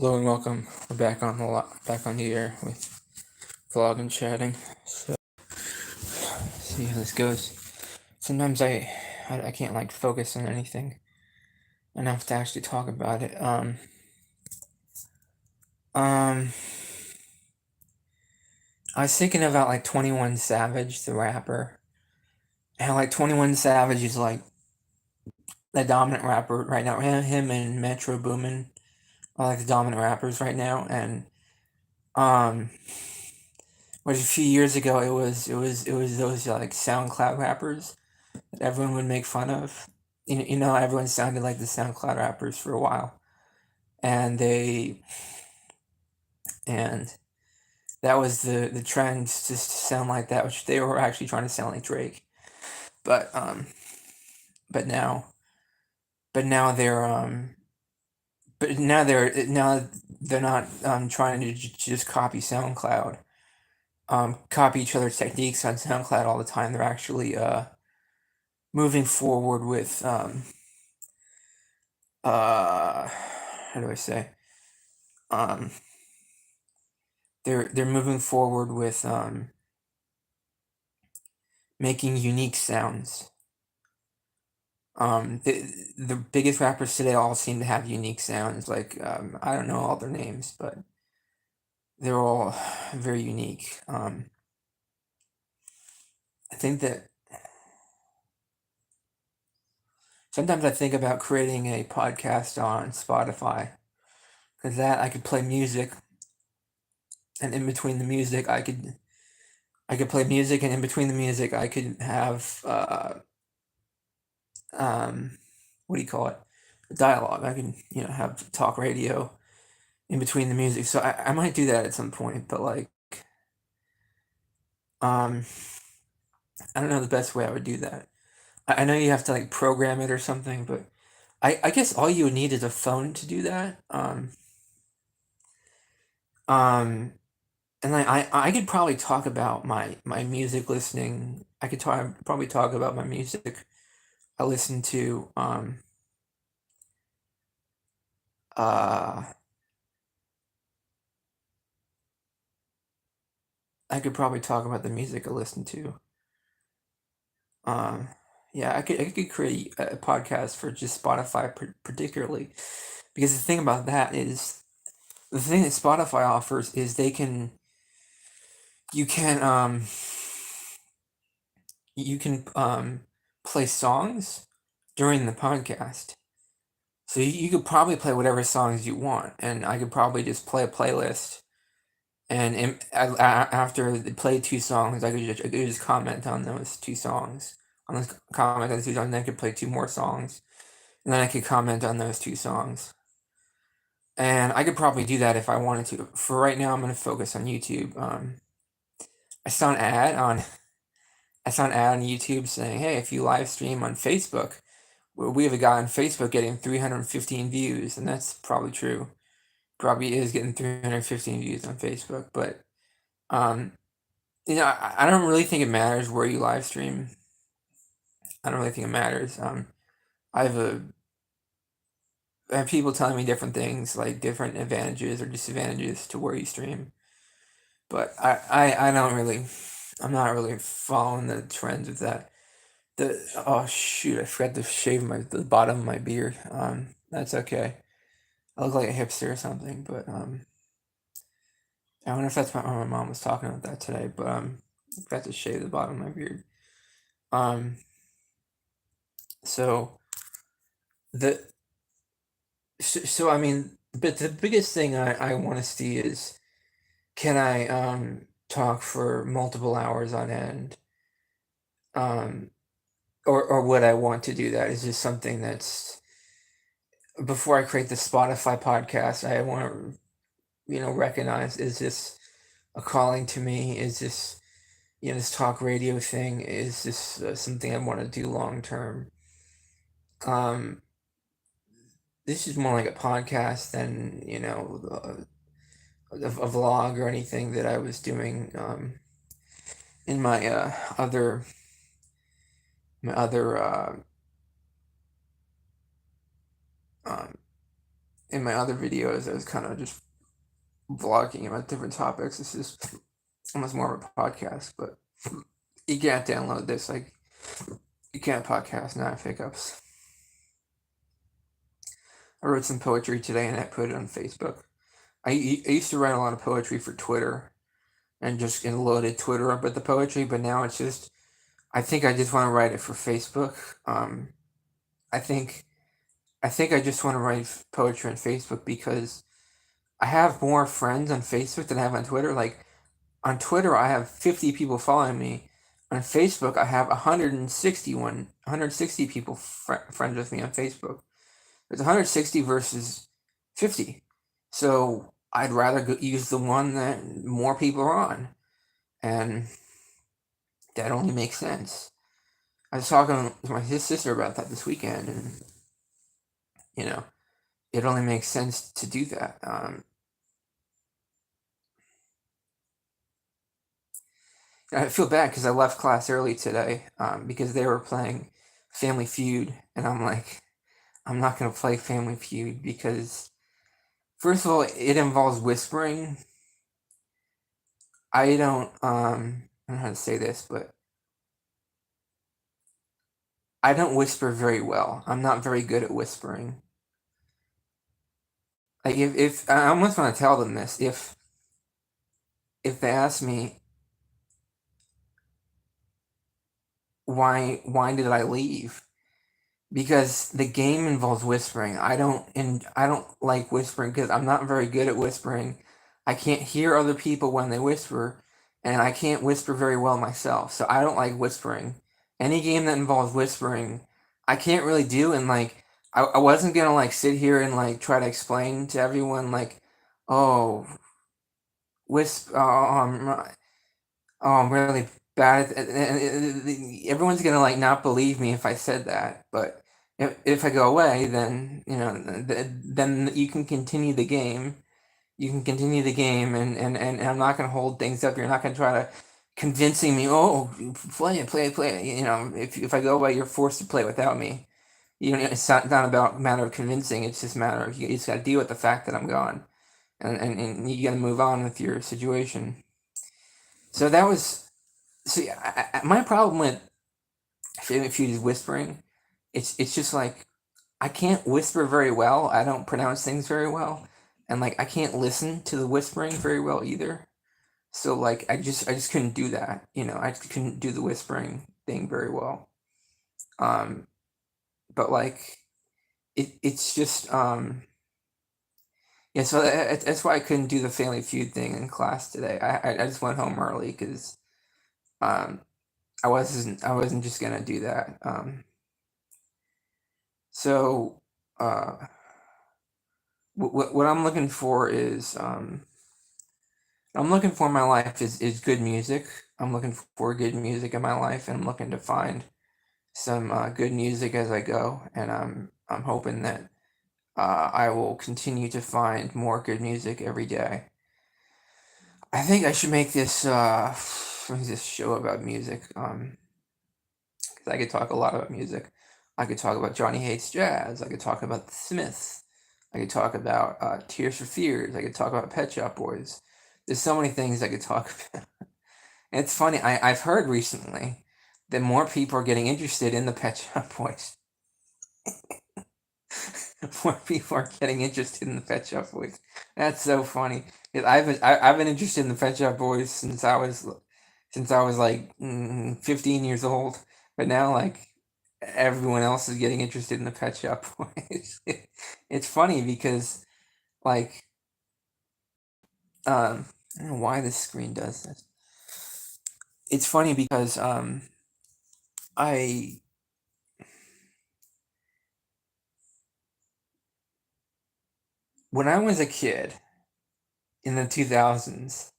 Hello and welcome. We're back on the air with vlog and chatting. So see how this goes. Sometimes I can't like focus on anything enough to actually talk about it. Um I was thinking about like 21 Savage, the rapper. How like 21 Savage is like the dominant rapper right now. Him and Metro Boomin are like the dominant rappers right now, and um which a few years ago it was those like SoundCloud rappers that everyone would make fun of. Everyone sounded like the SoundCloud rappers for a while, and and that was the trend, just to sound like that, which they were actually trying to sound like Drake. But but now, but now they're now they're not trying to just copy SoundCloud, copy each other's techniques on SoundCloud all the time. They're actually moving forward with how do I say um they're moving forward with making unique sounds. The biggest rappers today all seem to have unique sounds. Like I don't know all their names, but they're all very unique. I think that sometimes I think about creating a podcast on Spotify, because that I could play music, and in between the music I could play music, and in between the music I could have um what do you call it, dialogue. I can have talk radio in between the music. So I might do that at some point, but like um I don't know the best way I would do that. I know you have to like program it or something, but I guess all you would need is a phone to do that. Um and like I could probably talk about my music listening. I could probably talk about my music I listen to. Uh I could probably talk about the music I listen to. Um, yeah, I could create a podcast for just Spotify, particularly, because the thing about that is, the thing that Spotify offers is you can you can play songs during the podcast. So you could probably play whatever songs you want, and I could probably just play a playlist. And after they play two songs, I could just comment on those two songs. On those comment on the two songs, and I could play two more songs, and then I could comment on those two songs. And I could probably do that if I wanted to. For right now, I'm gonna focus on YouTube. I saw an ad on I saw an ad on YouTube saying, "Hey, if you live stream on Facebook, we have a guy on Facebook getting 315 views," and that's probably true. Probably is getting 315 views on Facebook, but um, I don't really think it matters where you live stream. I don't really think it matters. I have a I have people telling me different things, like different advantages or disadvantages to where you stream. But I don't really, I'm not really following the trends of that. Oh shoot, I forgot to shave the bottom of my beard. That's okay. I look like a hipster or something, but I wonder if that's my mom was talking about that today. But I forgot to shave the bottom of my beard. Um, so the so I mean, but the biggest thing I want to see is, can I talk for multiple hours on end? Um, or would I want to do that? Is just something that's, before I create the Spotify podcast, I want to, recognize, is this a calling to me? Is this, this talk radio thing, is this something I want to do long term? Um, this is more like a podcast than, a vlog or anything that I was doing in my other um, in my other videos, I was kind of just vlogging about different topics. This is almost more of a podcast, but you can't download this. Like, you can't podcast now, hiccups. I wrote some poetry today and I put it on Facebook. I used to write a lot of poetry for Twitter and just loaded Twitter up with the poetry, but now it's just, I think I just want to write it for Facebook. I think I just want to write poetry on Facebook because I have more friends on Facebook than I have on Twitter. Like, on Twitter, I have 50 people following me. On Facebook, I have 160 people friends with me on Facebook. It's 160 versus 50. So I'd rather use the one that more people are on. And that only makes sense. I was talking to my sister about that this weekend, and, it only makes sense to do that. I feel bad because I left class early today because they were playing Family Feud, and I'm like, I'm not going to play Family Feud because, first of all, it involves whispering. I don't know how to say this, but I don't whisper very well. I'm not very good at whispering. Like, if I almost want to tell them this, if they ask me why did I leave, because the game involves whispering. I don't like whispering because I'm not very good at whispering. I can't hear other people when they whisper, and I can't whisper very well myself. So I don't like whispering. Any game that involves whispering, I can't really do. And like, I wasn't gonna like sit here and like try to explain to everyone like, oh, whisper. Oh, I'm really bad and everyone's gonna like not believe me if I said that. But if I go away, then then you can continue the game. You can continue the game, and I'm not gonna hold things up. You're not gonna try to convincing me. Oh, play it. If I go away, you're forced to play without me. It's not about matter of convincing. It's just matter of you just gotta deal with the fact that I'm gone, and you gotta move on with your situation. So that was See, my problem with if you just whispering, it's just like I can't whisper very well. I don't pronounce things very well, and like I can't listen to the whispering very well either. So like I just couldn't do that. I just couldn't do the whispering thing very well. Um, but like it's just yeah. So that's why I couldn't do the Family Feud thing in class today. I just went home early because um I wasn't just gonna do that. So, what I'm looking for is I'm looking for in my life is good music. I'm looking for good music in my life, and I'm looking to find some good music as I go, and I'm hoping that I will continue to find more good music every day. I think I should make this show about music. 'Cause I could talk a lot about music. I could talk about Johnny Hates Jazz. I could talk about the Smiths. I could talk about Tears for Fears. I could talk about Pet Shop Boys. There's so many things I could talk about. And it's funny. I've heard recently that more people are getting interested in the Pet Shop Boys. More people are getting interested in the Pet Shop Boys. That's so funny. 'Cause I've been interested in the Pet Shop Boys since I was like 15 years old. But now like everyone else is getting interested in the Pet Shop Boys. It's funny because like I don't know why this screen does this. It's funny because I when I was a kid in the 2000s,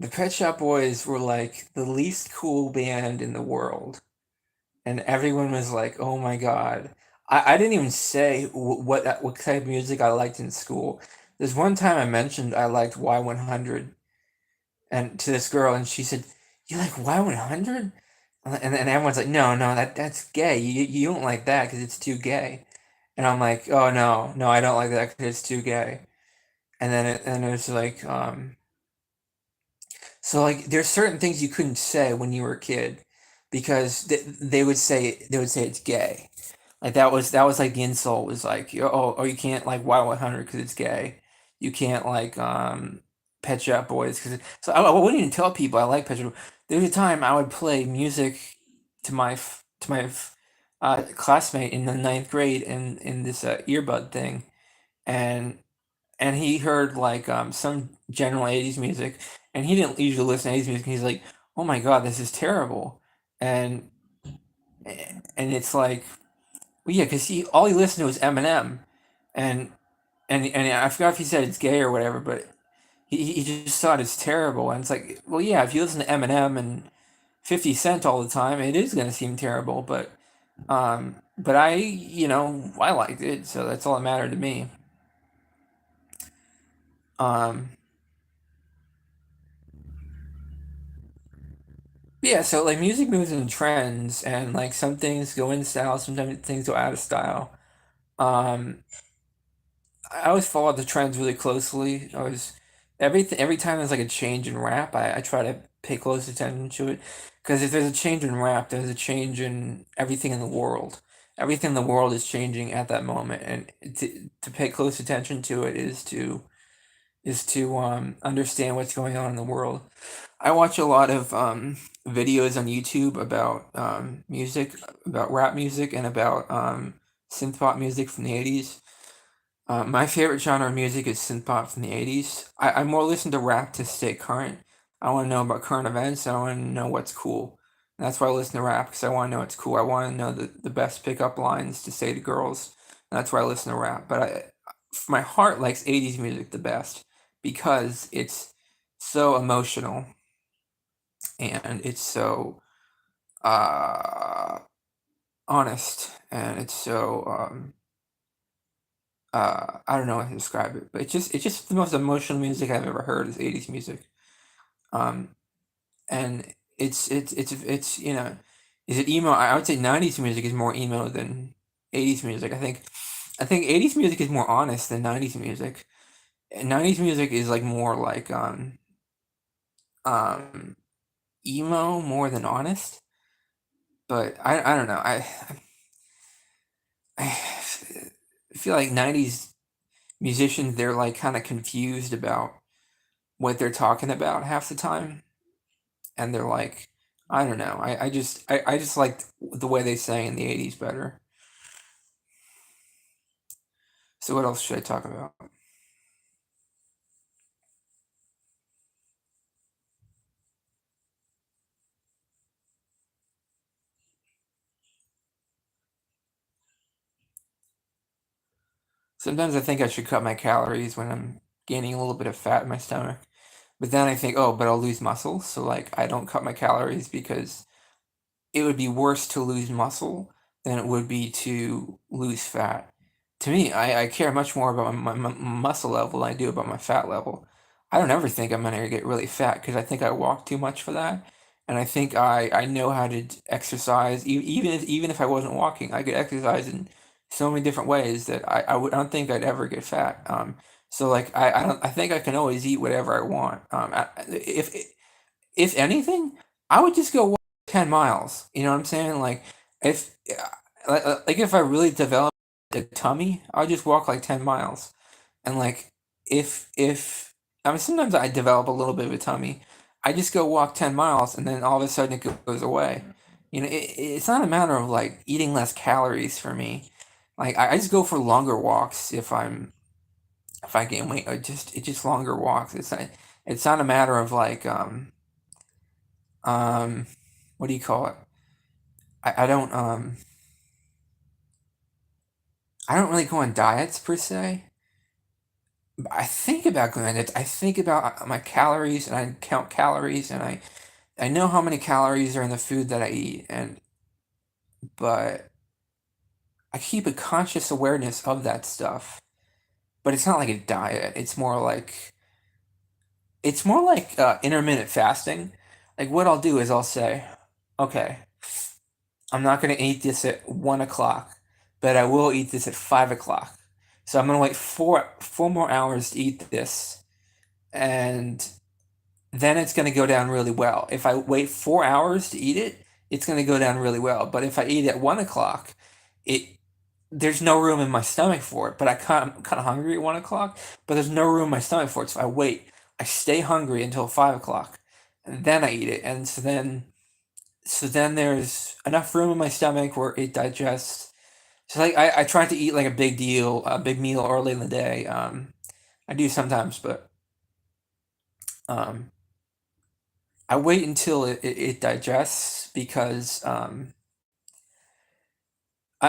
the Pet Shop Boys were like the least cool band in the world, and everyone was like, "Oh my God." I didn't even say what type of music I liked in school. There's one time I mentioned I liked Y100 and to this girl, and she said, "You like Y100?" And everyone's like, "No, no, that's gay. You don't like that because it's too gay." and I'm like, oh no, no, I don't like that because it's too gay. And it was like, so like there's certain things you couldn't say when you were a kid because they would say it's gay. Like that was like the insult was like, oh, you can't like Wild 100 because it's gay. You can't like Pet Shop Boys because so I wouldn't even tell people I like Pet Shop. There was a time I would play music to my classmate in the ninth grade in this earbud thing, and he heard like some general 80s music, and he didn't usually listen to 80s music. And he's like, "Oh my God, this is terrible," and and it's like, well, yeah, because he all he listened to was Eminem, and and I forgot if he said it's gay or whatever, but he just thought it's terrible, and it's like, well, yeah, if you listen to Eminem and 50 Cent all the time, it is gonna seem terrible, but I liked it, so that's all that mattered to me. Um, Yeah, so like music moves in trends, and like some things go in style, sometimes things go out of style. Um, I always follow the trends really closely. Every time there's like a change in rap, I try to pay close attention to it because if there's a change in rap, there's a change in everything in the world. Everything in the world is changing at that moment, and to pay close attention to it is to understand what's going on in the world. I watch a lot of videos on YouTube about music, about rap music, and about synth pop music from the 80s. My favorite genre of music is synth pop from the 80s. I more listen to rap to stay current. I want to know about current events. I want to know what's cool. And that's why I listen to rap, because I want to know what's cool. I want to know the best pickup lines to say to girls. And that's why I listen to rap. But my heart likes 80s music the best because it's so emotional and it's so uh, honest and it's so I don't know how to describe it, but it's just the most emotional music I've ever heard is 80s music. Um, and it's is it emo? I would say 90s music is more emo than 80s music. I think 80s music is more honest than 90s music. And 90s music is like more like um emo more than honest. But I don't know. I feel like 90s musicians, they're like kind of confused about what they're talking about half the time, and they're like, I don't know. I just liked the way they sang in the 80s better. So what else should I talk about? Sometimes I think I should cut my calories when I'm gaining a little bit of fat in my stomach. But then I think, oh, but I'll lose muscle, so like I don't cut my calories because it would be worse to lose muscle than it would be to lose fat. To me, I care much more about my muscle level than I do about my fat level. I don't ever think I'm gonna get really fat because I think I walk too much for that, and I think I know how to exercise. Even if I wasn't walking, I could exercise in so many different ways that I don't think I'd ever get fat. So like I think I can always eat whatever I want. If anything, I would just go walk 10 miles. You know what I'm saying? Like, if like if I really develop a tummy, I would just walk like 10 miles. And like if I mean sometimes I develop a little bit of a tummy. I just go walk 10 miles and then all of a sudden it goes away. It's not a matter of like eating less calories for me. Like I just go for longer walks if I gain weight. It's just longer walks. It's not a matter of like um what do you call it? I don't really go on diets per se. But I think about going on diets. I think about my calories and I count calories and I know how many calories are in the food that I eat, and but I keep a conscious awareness of that stuff. But it's not like a diet. It's more like intermittent fasting. Like what I'll do is I'll say, okay, I'm not gonna eat this at 1 o'clock, but I will eat this at 5 o'clock. So I'm gonna wait four more hours to eat this, and then it's gonna go down really well. If I wait 4 hours to eat it, it's gonna go down really well. But if I eat at 1 o'clock, it there's no room in my stomach for it. But I'm kind of hungry at 1 o'clock, but there's no room in my stomach for it. So I wait. I stay hungry until 5 o'clock, and then I eat it. And so then there's enough room in my stomach where it digests. So like I try to eat like a big meal early in the day. I do sometimes, but um, I wait until it digests because I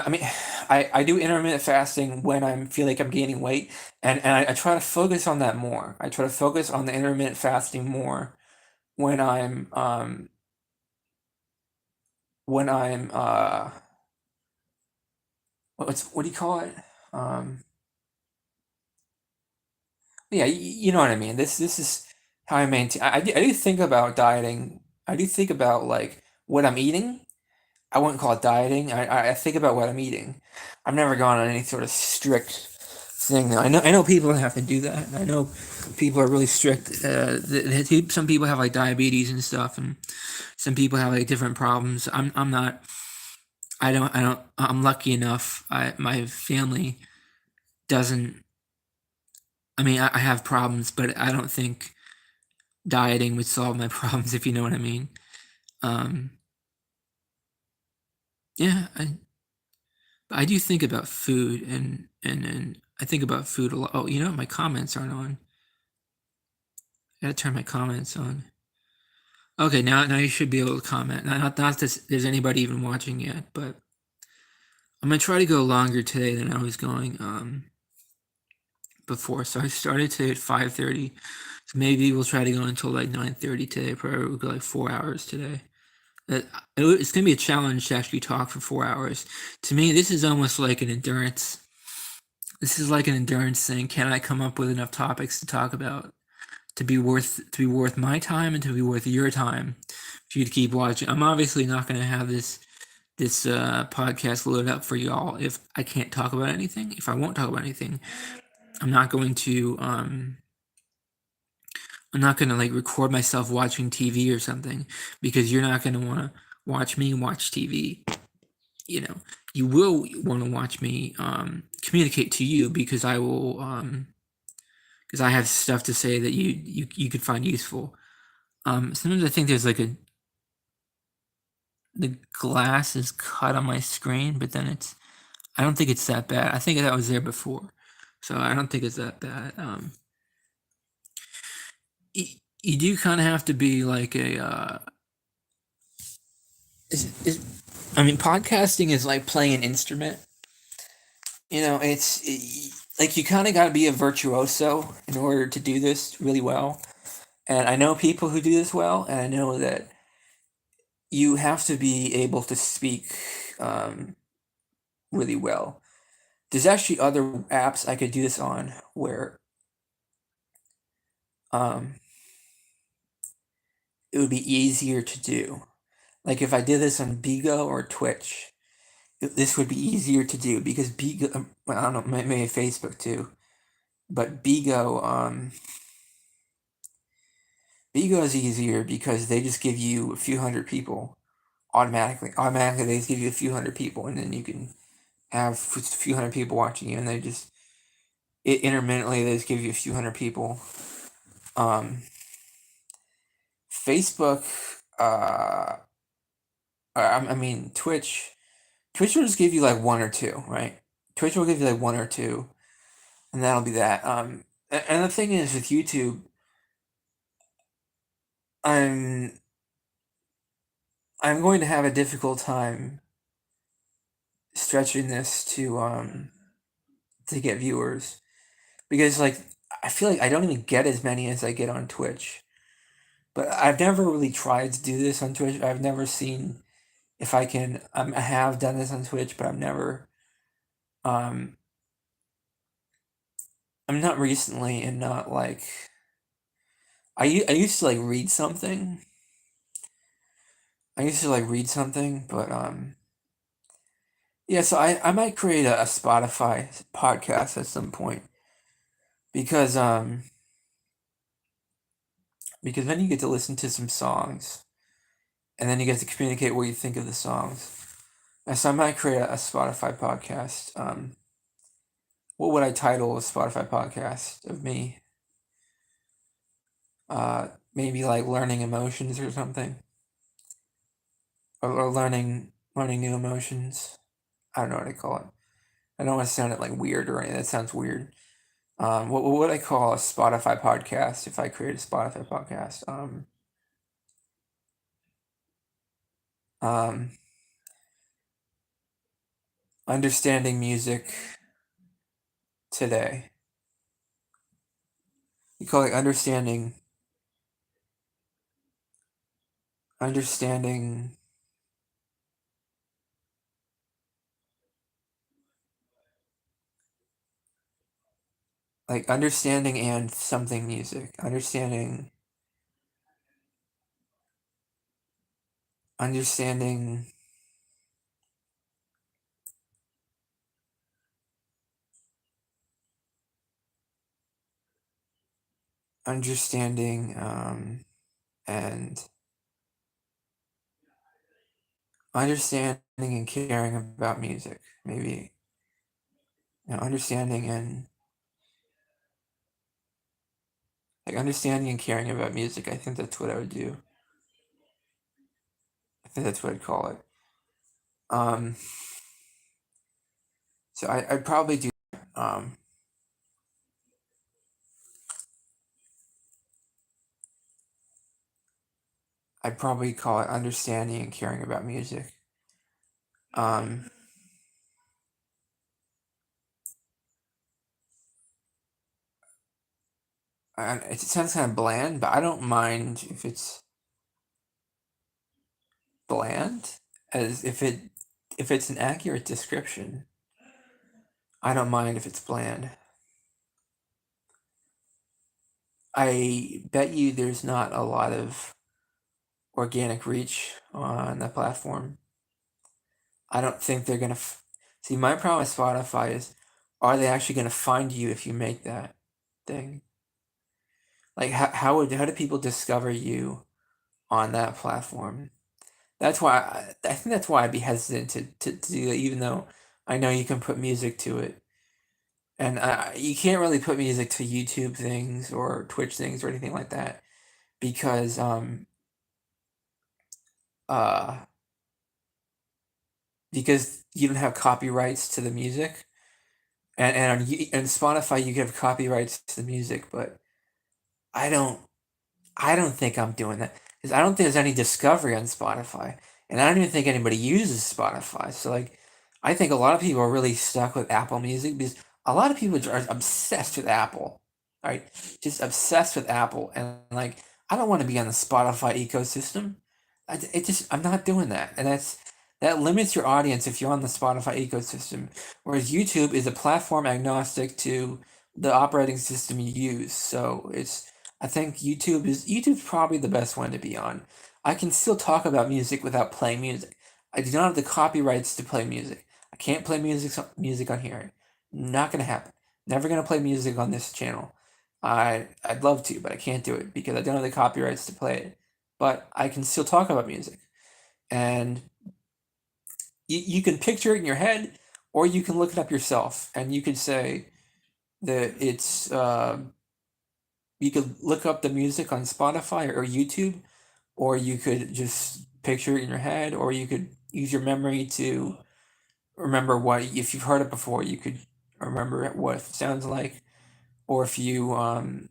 mean I do intermittent fasting when I feel like I'm gaining weight, and I try to focus on that more. I try to focus on the intermittent fasting more when I'm what do you call it? Um, yeah, you know what I mean. This is how I maintain. I do think about dieting. I do think about like what I'm eating. I wouldn't call it dieting. I think about what I'm eating. I've never gone on any sort of strict thing. I know people have to do that. I know people are really strict. Some people have like diabetes and stuff, and some people have like different problems. I'm not. I don't. I'm lucky enough. My family doesn't. I mean, I have problems, but I don't think dieting would solve my problems, if you know what I mean. Um, yeah, I do think about food, and I think about food a lot. Oh, you know what? My comments aren't on. I gotta turn my comments on. Okay, now you should be able to comment. Not that there's anybody even watching yet, but I'm gonna try to go longer today than I was going before. So I started today at 5:30. So maybe we'll try to go until like 9:30 today. Probably we'll go like 4 hours today. It's gonna be a challenge to actually talk for 4 hours. To me, this is almost like an endurance. This is like an endurance thing. Can I come up with enough topics to talk about to be worth my time and to be worth your time for you to keep watching? I'm obviously not going to have this podcast loaded up for y'all if I can't talk about anything. If I won't talk about anything, I'm not going to I'm not going to like record myself watching TV or something because you're not going to want to watch me watch TV. You know, you will want to watch me communicate to you because I will because I have stuff to say that you could find useful. Sometimes I think there's like the glass is cut on my screen, but then I don't think it's that bad. I think that was there before, so I don't think it's that bad. You do kind of have to be like a I mean, podcasting is like playing an instrument. Like you kind of got to be a virtuoso in order to do this really well. And I know people who do this well, and I know that you have to be able to speak um, really well. There's actually other apps I could do this on where um, it would be easier to do. Like if I did this on Bigo or Twitch, this would be easier to do because Bigo, well, I don't know, maybe Facebook too, but Bigo is easier because they just give you a few hundred people automatically. Automatically, they just give you a few hundred people, and then you can have a few hundred people watching you, and intermittently they just give you a few hundred people. Facebook, uh, I mean Twitch. Twitch will just give you like one or two, right? Twitch will give you like one or two, and that'll be that. And the thing is with YouTube, I'm I'm going to have a difficult time stretching this to get viewers because like I feel like I don't even get as many as I get on Twitch. But I've never really tried to do this on Twitch. I've never seen if I can. I have done this on Twitch, but I've never. Um, I'm not recently, and not like I used to like read something. I used to like read something, but Yeah, so I might create a Spotify podcast at some point because because then you get to listen to some songs and then you get to communicate what you think of the songs. And so I might create a Spotify podcast. What would I title a Spotify podcast of me? Maybe like learning emotions or something, or learning new emotions. I don't know what I call it. I don't want to sound it like weird or anything. That sounds weird. What would I call a Spotify podcast if I created a Spotify podcast? Um, Understanding music today. You call it understanding, like understanding and something music. Understanding, understanding, and understanding and caring about music. Maybe, understanding and like understanding and caring about music. I think that's what I would do. I think that's what I'd call it. Um, so I'd probably do. Um, I'd probably call it understanding and caring about music. Um, and it sounds kind of bland, but I don't mind if it's bland, as if it's an accurate description. I don't mind if it's bland. I bet you there's not a lot of organic reach on the platform. I don't think they're gonna see. My problem with Spotify is, are they actually gonna find you if you make that thing? Like, how do people discover you on that platform? That's why I think that's why I'd be hesitant to do that, even though I know you can put music to it, and you can't really put music to YouTube things or Twitch things or anything like that because uh because you don't have copyrights to the music, and Spotify you can have copyrights to the music, but I don't I don't think I'm doing that because I don't think there's any discovery on Spotify, and I don't even think anybody uses Spotify. So like, I think a lot of people are really stuck with Apple Music because a lot of people are obsessed with Apple, right? Just obsessed with Apple, and like, I don't want to be on the Spotify ecosystem. I'm not doing that, and that limits your audience if you're on the Spotify ecosystem. Whereas YouTube is a platform agnostic to the operating system you use, so it's I think YouTube's probably the best one to be on. I can still talk about music without playing music. I do not have the copyrights to play music. I can't play music on here. Not gonna happen. Never gonna play music on this channel. I'd love to, but I can't do it because I don't have the copyrights to play it. But I can still talk about music, and you can picture it in your head, or you can look it up yourself, and you could say that it's you could look up the music on Spotify or YouTube, or you could just picture it in your head, or you could use your memory to remember what, if you've heard it before, you could remember what it sounds like, or if you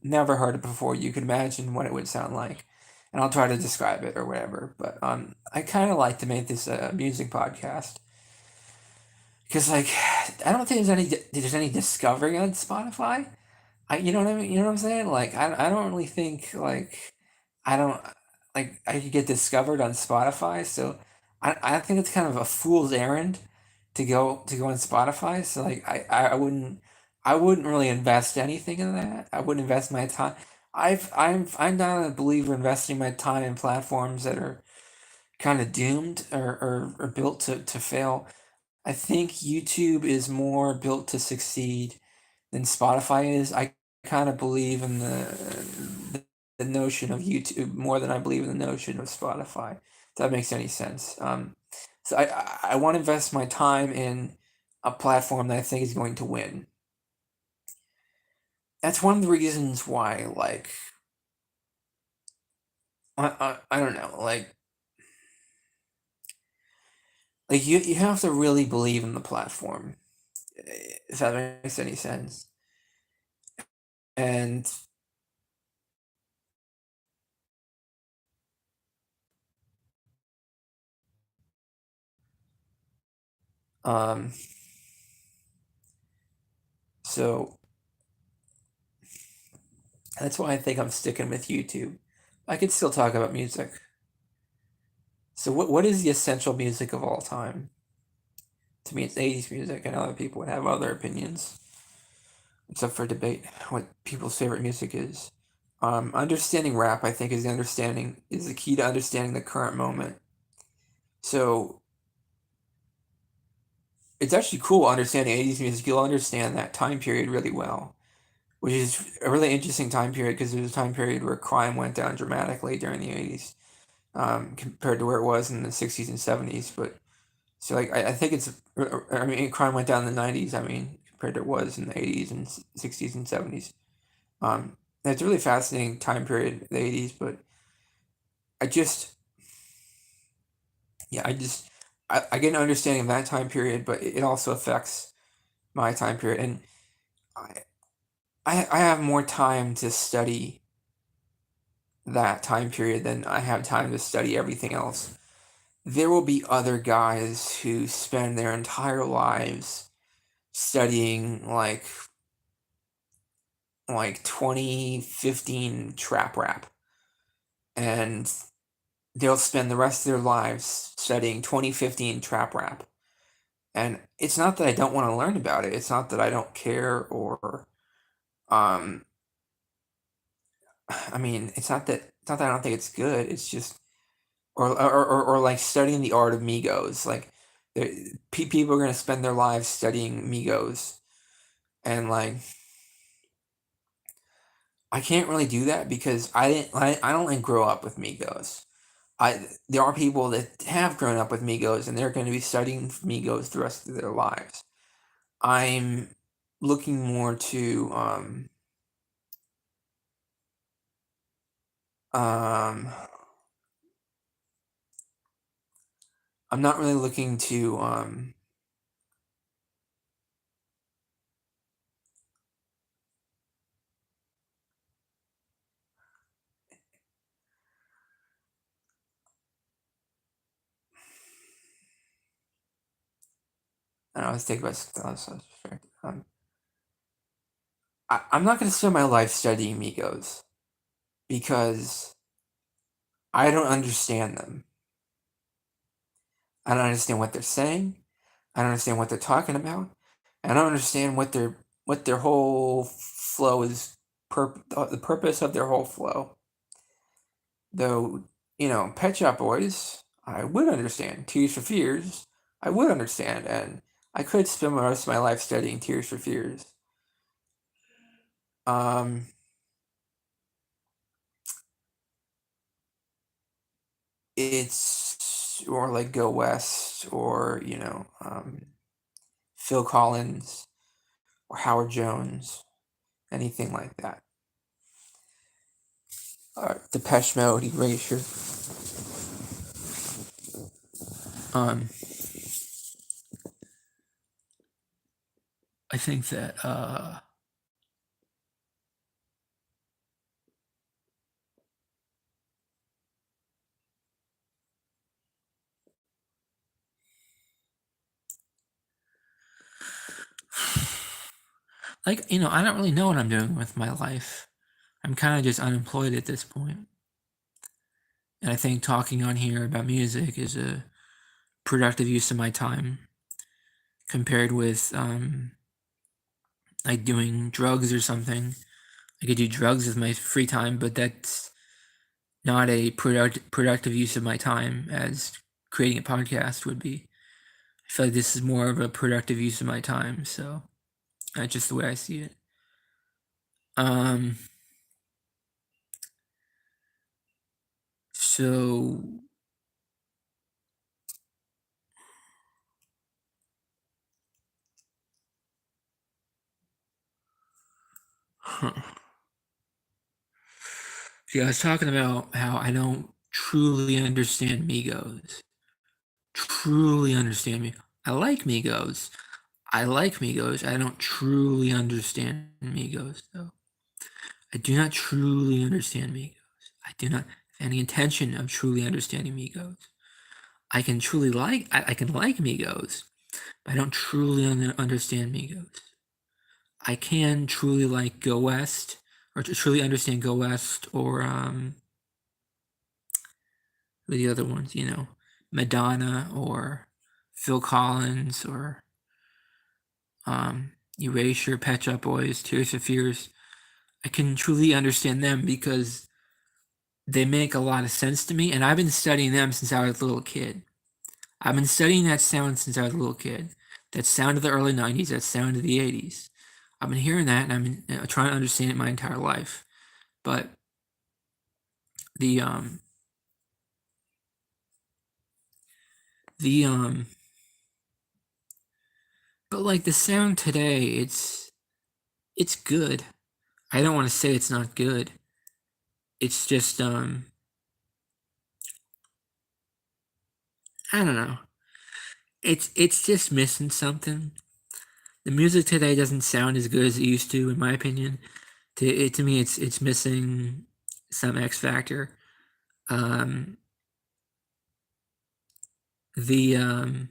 never heard it before, you could imagine what it would sound like. And I'll try to describe it or whatever. But I kind of like to make this a music podcast because, like, I don't think there's any discovery on Spotify. You know what I mean? You know what I'm saying? Like, I don't really think like I don't like I could get discovered on Spotify. So I think it's kind of a fool's errand to go on Spotify. So like I wouldn't really invest anything in that. I wouldn't invest my time. I'm not a believer investing my time in platforms that are kind of doomed or built to fail. I think YouTube is more built to succeed than Spotify is. I kind of believe in the notion of YouTube more than I believe in the notion of Spotify. If that makes any sense. So I want to invest my time in a platform that I think is going to win. That's one of the reasons why, like, I don't know, like you have to really believe in the platform, if that makes any sense. And um, so that's why I think I'm sticking with YouTube. I could still talk about music. So what is the essential music of all time? To me, it's 80s music, and other people would have other opinions. It's up for debate what people's favorite music is. Understanding rap, I think, is the key to understanding the current moment. So it's actually cool understanding 80s music. You'll understand that time period really well, which is a really interesting time period because it was a time period where crime went down dramatically during the 80s, compared to where it was in the 60s and 70s. But so, like, I think I mean, crime went down in the 90s, I mean, compared to it was in the 80s and 60s and 70s. It's a really fascinating time period, the 80s, but I just, yeah, I get an understanding of that time period, but it also affects my time period. And I, I have more time to study that time period than I have time to study everything else. There will be other guys who spend their entire lives studying like 2015 trap rap, and they'll spend the rest of their lives studying 2015 trap rap. And it's not that I don't want to learn about it. It's not that I don't care or um I mean, it's not that I don't think it's good. It's just or like studying the art of Migos. Like people are going to spend their lives studying Migos, and like I can't really do that because I don't like grow up with Migos. There are people that have grown up with Migos and they're going to be studying Migos the rest of their lives. I'm looking more to um I'm not really looking to I don't know, let's think about something else. I'm not going to spend my life studying Migos because I don't understand them. I don't understand what they're saying. I don't understand what they're talking about. I don't understand what their whole flow is. The purpose of their whole flow. Though, Pet Shop Boys, I would understand. Tears for Fears, I would understand, and I could spend the rest of my life studying Tears for Fears. Um, it's or like Go West, or Phil Collins or Howard Jones, anything like that. Depeche Mode, Erasure. Um, I think that like I don't really know what I'm doing with my life. I'm kind of just unemployed at this point. And I think talking on here about music is a productive use of my time compared with like doing drugs or something. I could do drugs with my free time, but that's not a productive use of my time as creating a podcast would be. I feel like this is more of a productive use of my time, so that's just the way I see it. Um, so see, I was talking about how I don't truly understand Migos. Truly understand me. I like Migos. I like Migos. I don't truly understand Migos, though. I do not truly understand Migos. I do not have any intention of truly understanding Migos. I can like Migos, but I don't truly understand Migos. I can truly like Go West, or to truly understand Go West, or the other ones, Madonna, or Phil Collins, or Erasure, Pet Shop Boys, Tears for Fears. I can truly understand them because they make a lot of sense to me, and I've been studying them since I was a little kid. I've been studying that sound since I was a little kid. That sound of the early 90s, that sound of the 80s. I've been hearing that, and I've been trying to understand it my entire life. But the the but like the sound today, it's good. I don't want to say it's not good. It's just I don't know. It's just missing something. The music today doesn't sound as good as it used to, in my opinion. To me, it's missing some X factor. Um, the um,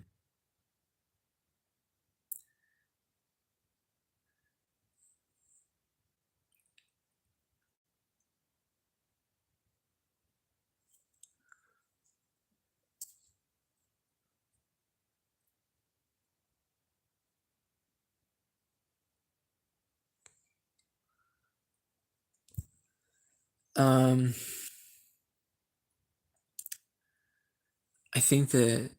I think that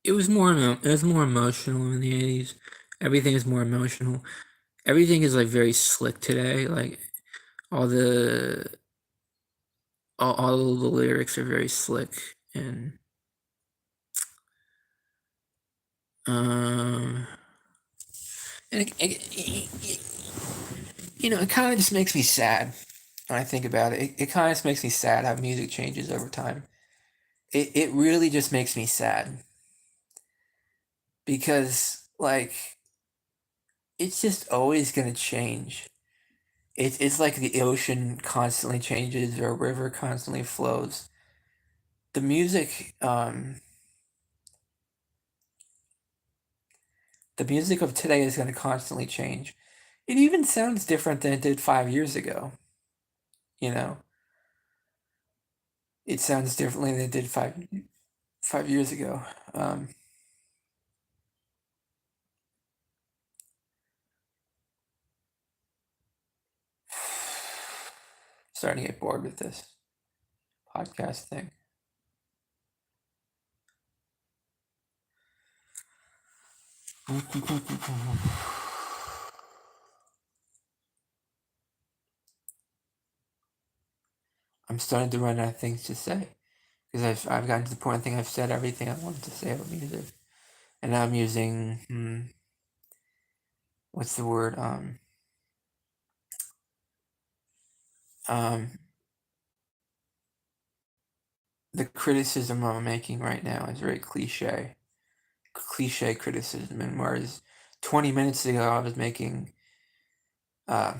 it was more emotional in the 80s. Everything is more emotional. Everything is like very slick today. Like all the all of the lyrics are very slick, and um and it kind of just makes me sad when I think about it. It kind of just makes me sad how music changes over time. It really just makes me sad because like it's just always gonna change. It's like the ocean constantly changes or a river constantly flows. The music, the music of today is going to constantly change. It even sounds different than it did 5 years ago. You know, it sounds differently than it did 5 years ago. Um, Starting to get bored with this podcast thing. I'm starting to run out of things to say because I've gotten to the point I think I've said everything I wanted to say about music, and now I'm using what's the word um the criticism I'm making right now is very cliche criticism, and whereas 20 minutes ago I was making uh,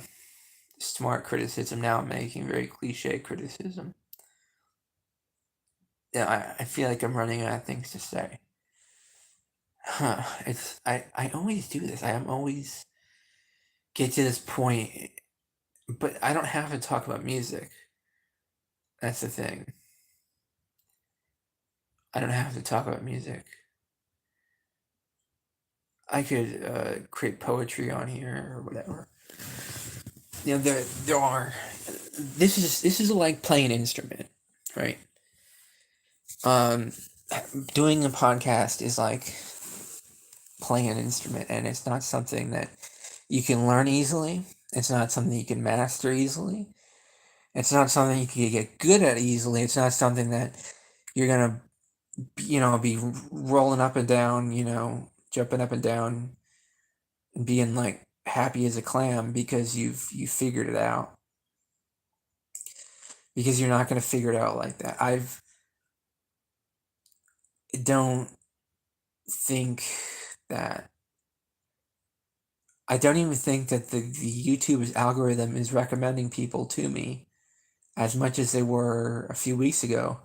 smart criticism, now I'm making very cliche criticism. Yeah, I feel like I'm running out of things to say. I always do this. I am always get to this point, but I don't have to talk about music. That's the thing. I don't have to talk about music. I could create poetry on here or whatever. There are. This is like playing an instrument, right? Um, Doing a podcast is like playing an instrument, and it's not something that you can learn easily. It's not something you can master easily. It's not something you can get good at easily. It's not something that you're gonna, be rolling up and down, jumping up and down, and being like happy as a clam because you figured it out. Because you're not gonna figure it out like that. Don't think that I don't even think that the YouTube's algorithm is recommending people to me as much as they were a few weeks ago,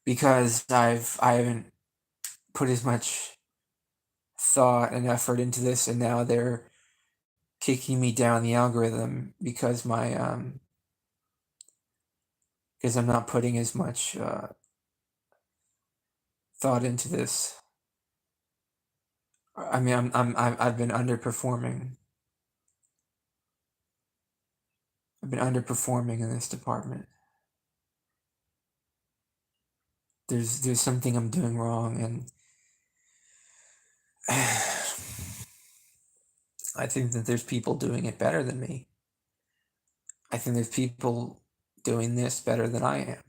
because I haven't put as much thought and effort into this, and now they're kicking me down the algorithm because because I'm not putting as much thought into this. I mean, I've been underperforming. I've been underperforming in this department. There's something I'm doing wrong, and I think that there's people doing it better than me. I think there's people doing this better than I am.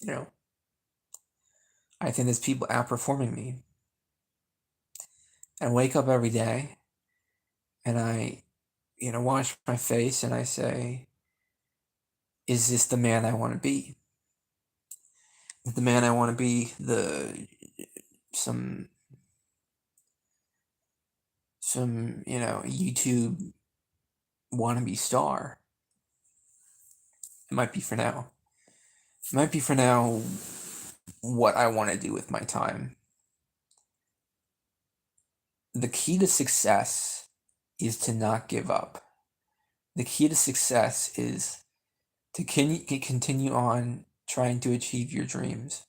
You know, I think there's people outperforming me. I wake up every day and I, wash my face and I say, is this the man I want to be? Is the man I want to be some YouTube wannabe star? It might be for now. It might be for now what I want to do with my time. The key to success is to not give up. The key to success is to continue on trying to achieve your dreams.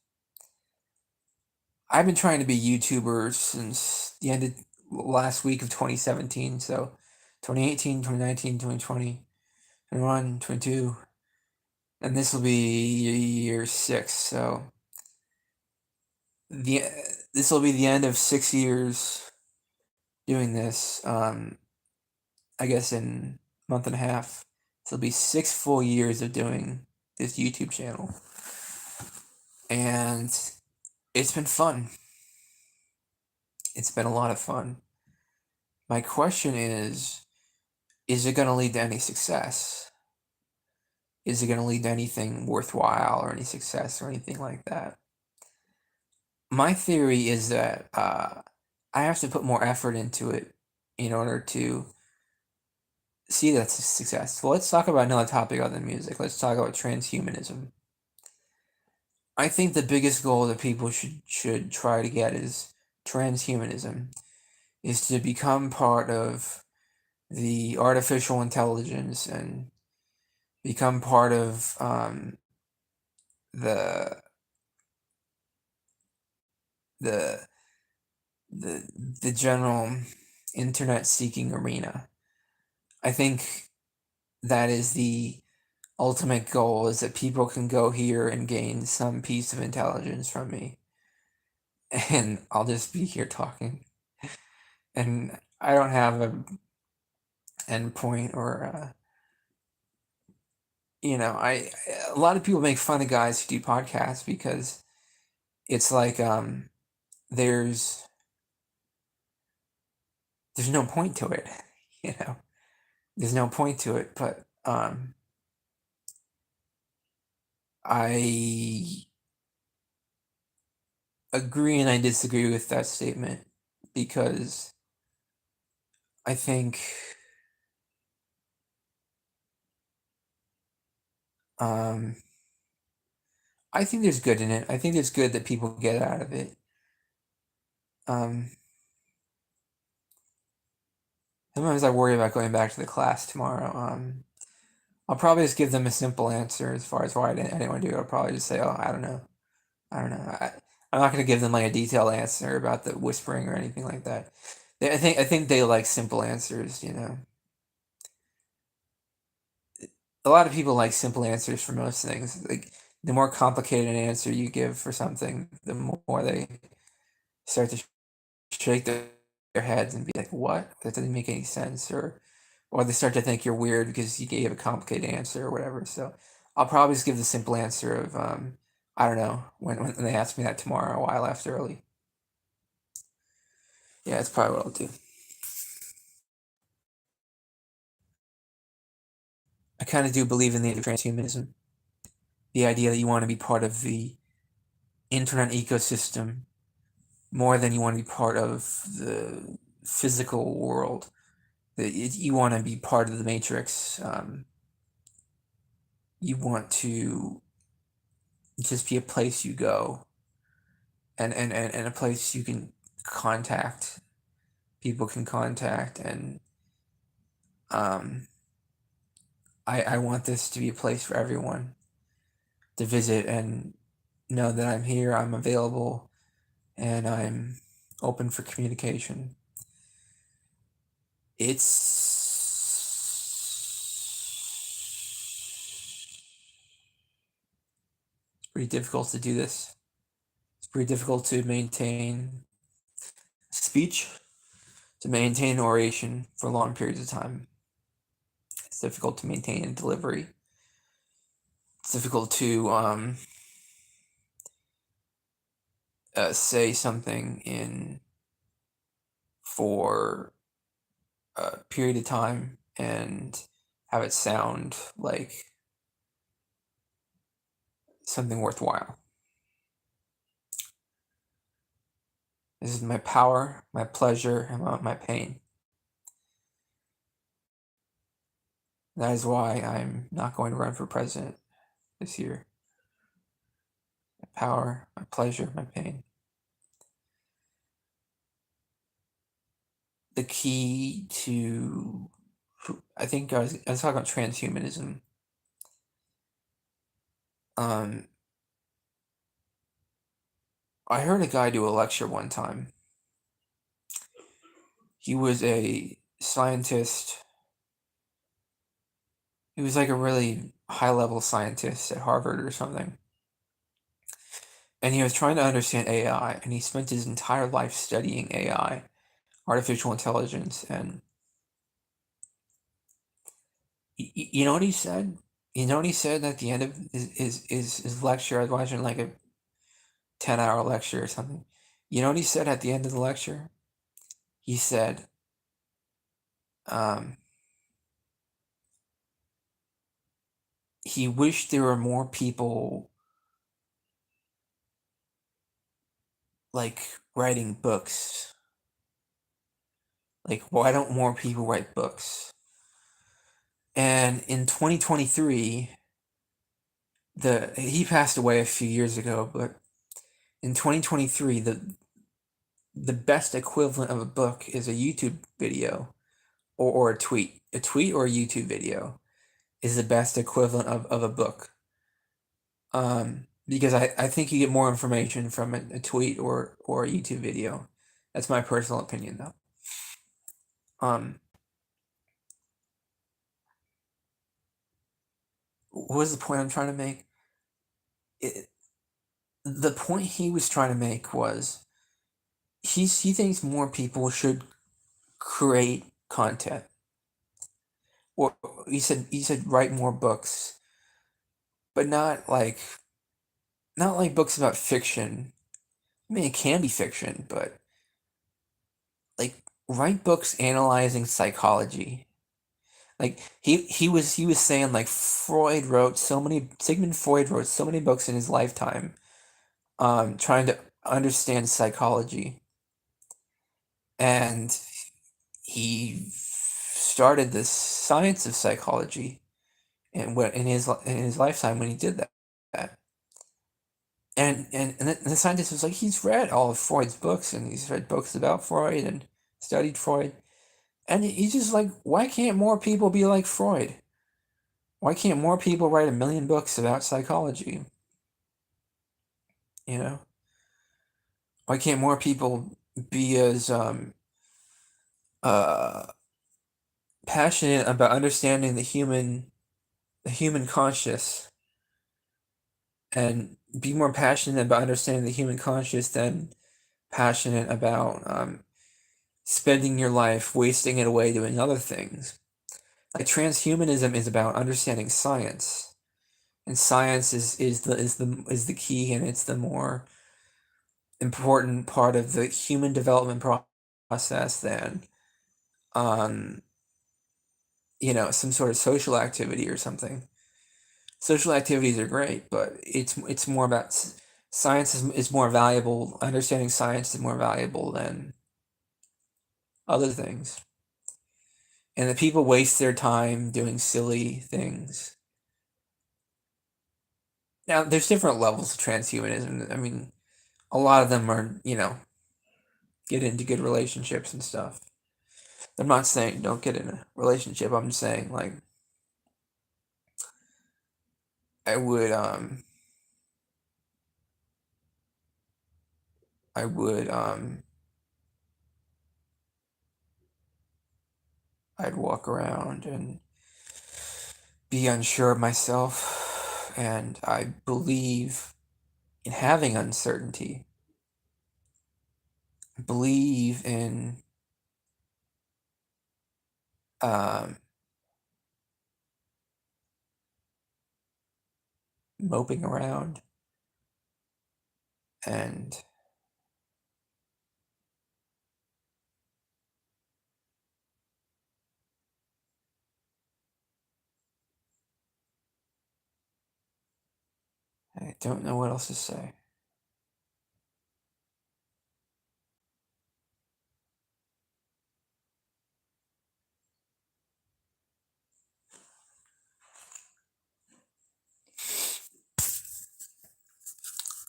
I've been trying to be YouTuber since the end of last week of 2017, so 2018, 2019, 2020, 21, 22, and this will be year 6, so this will be the end of 6 years doing this, I guess in a month and a half. So it'll be 6 full years of doing this YouTube channel. And it's been fun. It's been a lot of fun. My question is it going to lead to any success? Is it going to lead to anything worthwhile or any success or anything like that? My theory is that I have to put more effort into it in order to see that's a success. Well, let's talk about another topic other than music. Let's talk about transhumanism. I think the biggest goal that people should try to get is transhumanism, is to become part of the artificial intelligence and become part of the the the general internet seeking arena. I think that is the ultimate goal, is that people can go here and gain some piece of intelligence from me, and I'll just be here talking, and I don't have a endpoint or I a lot of people make fun of guys who do podcasts because it's like there's no point to it, you know. There's no point to it, but I agree and I disagree with that statement, because I think um I think there's good in it. I think there's good that people get out of it. Um Sometimes I worry about going back to the class tomorrow. I'll probably just give them a simple answer as far as why I didn't want to do it. I'll probably just say, "Oh, I don't know. I don't know." I'm not going to give them like a detailed answer about the whispering or anything like that. I think they like simple answers. A lot of people like simple answers for most things. Like, the more complicated an answer you give for something, the more they start to shake their heads and be like, "What? That doesn't make any sense," or they start to think you're weird because you gave a complicated answer or whatever. So I'll probably just give the simple answer of I don't know when they ask me that tomorrow why I left early. Yeah, that's probably what I'll do. I kind of do believe in the transhumanism, the idea that you want to be part of the internet ecosystem more than you want to be part of the physical world. That you want to be part of the matrix. You want to just be a place you go, and a place you can contact people can contact, and um, I want this to be a place for everyone to visit and know that I'm here, I'm available, and I'm open for communication. It's pretty difficult to do this. It's pretty difficult to maintain speech, to maintain oration for long periods of time. It's difficult to maintain delivery. It's difficult to say something in for a period of time and have it sound like something worthwhile. This is my power, my pleasure, and my pain. That is why I'm not going to run for president this year. My power, my pleasure, my pain. The key to, I think I was talking about transhumanism. Um, I heard a guy do a lecture one time. He was a scientist. He was like a really high level scientist at Harvard or something. And he was trying to understand AI, and he spent his entire life studying AI, artificial intelligence, and you know what he said? You know what he said at the end of his lecture? I was watching like a 10-hour lecture or something. You know what he said at the end of the lecture? He said, um, he wished there were more people like writing books. Like, why don't more people write books? And in 2023, he passed away a few years ago, but in 2023, the best equivalent of a book is a YouTube video or a tweet. A tweet or a YouTube video is the best equivalent of a book. Because I think you get more information from a tweet or a YouTube video. That's my personal opinion, though. What was the point I'm trying to make? It, the point he was trying to make was he thinks more people should create content, or he said write more books, but not like books about fiction. I mean, it can be fiction, but like write books analyzing psychology. Like he was saying like Sigmund Freud wrote so many books in his lifetime, trying to understand psychology, and he started the science of psychology and what in his lifetime when he did that. And the scientist was like, he's read all of Freud's books and he's read books about Freud and studied Freud. And he's just like, why can't more people be like Freud? Why can't more people write 1 million books about psychology? You know? Why can't more people be as uh, passionate about understanding the human conscious, and be more passionate about understanding the human conscious than passionate about spending your life wasting it away doing other things. Like transhumanism is about understanding science, and science is the key, and it's the more important part of the human development process than um, some sort of social activity or something. Social activities are great, but it's more about science is more valuable. Understanding science is more valuable than other things. And the people waste their time doing silly things. Now, there's different levels of transhumanism. I mean, a lot of them are, get into good relationships and stuff. I'm not saying don't get in a relationship. I'm just saying, like, I would, I would, I'd walk around and be unsure of myself, and I believe in having uncertainty. I believe in um, moping around, and I don't know what else to say.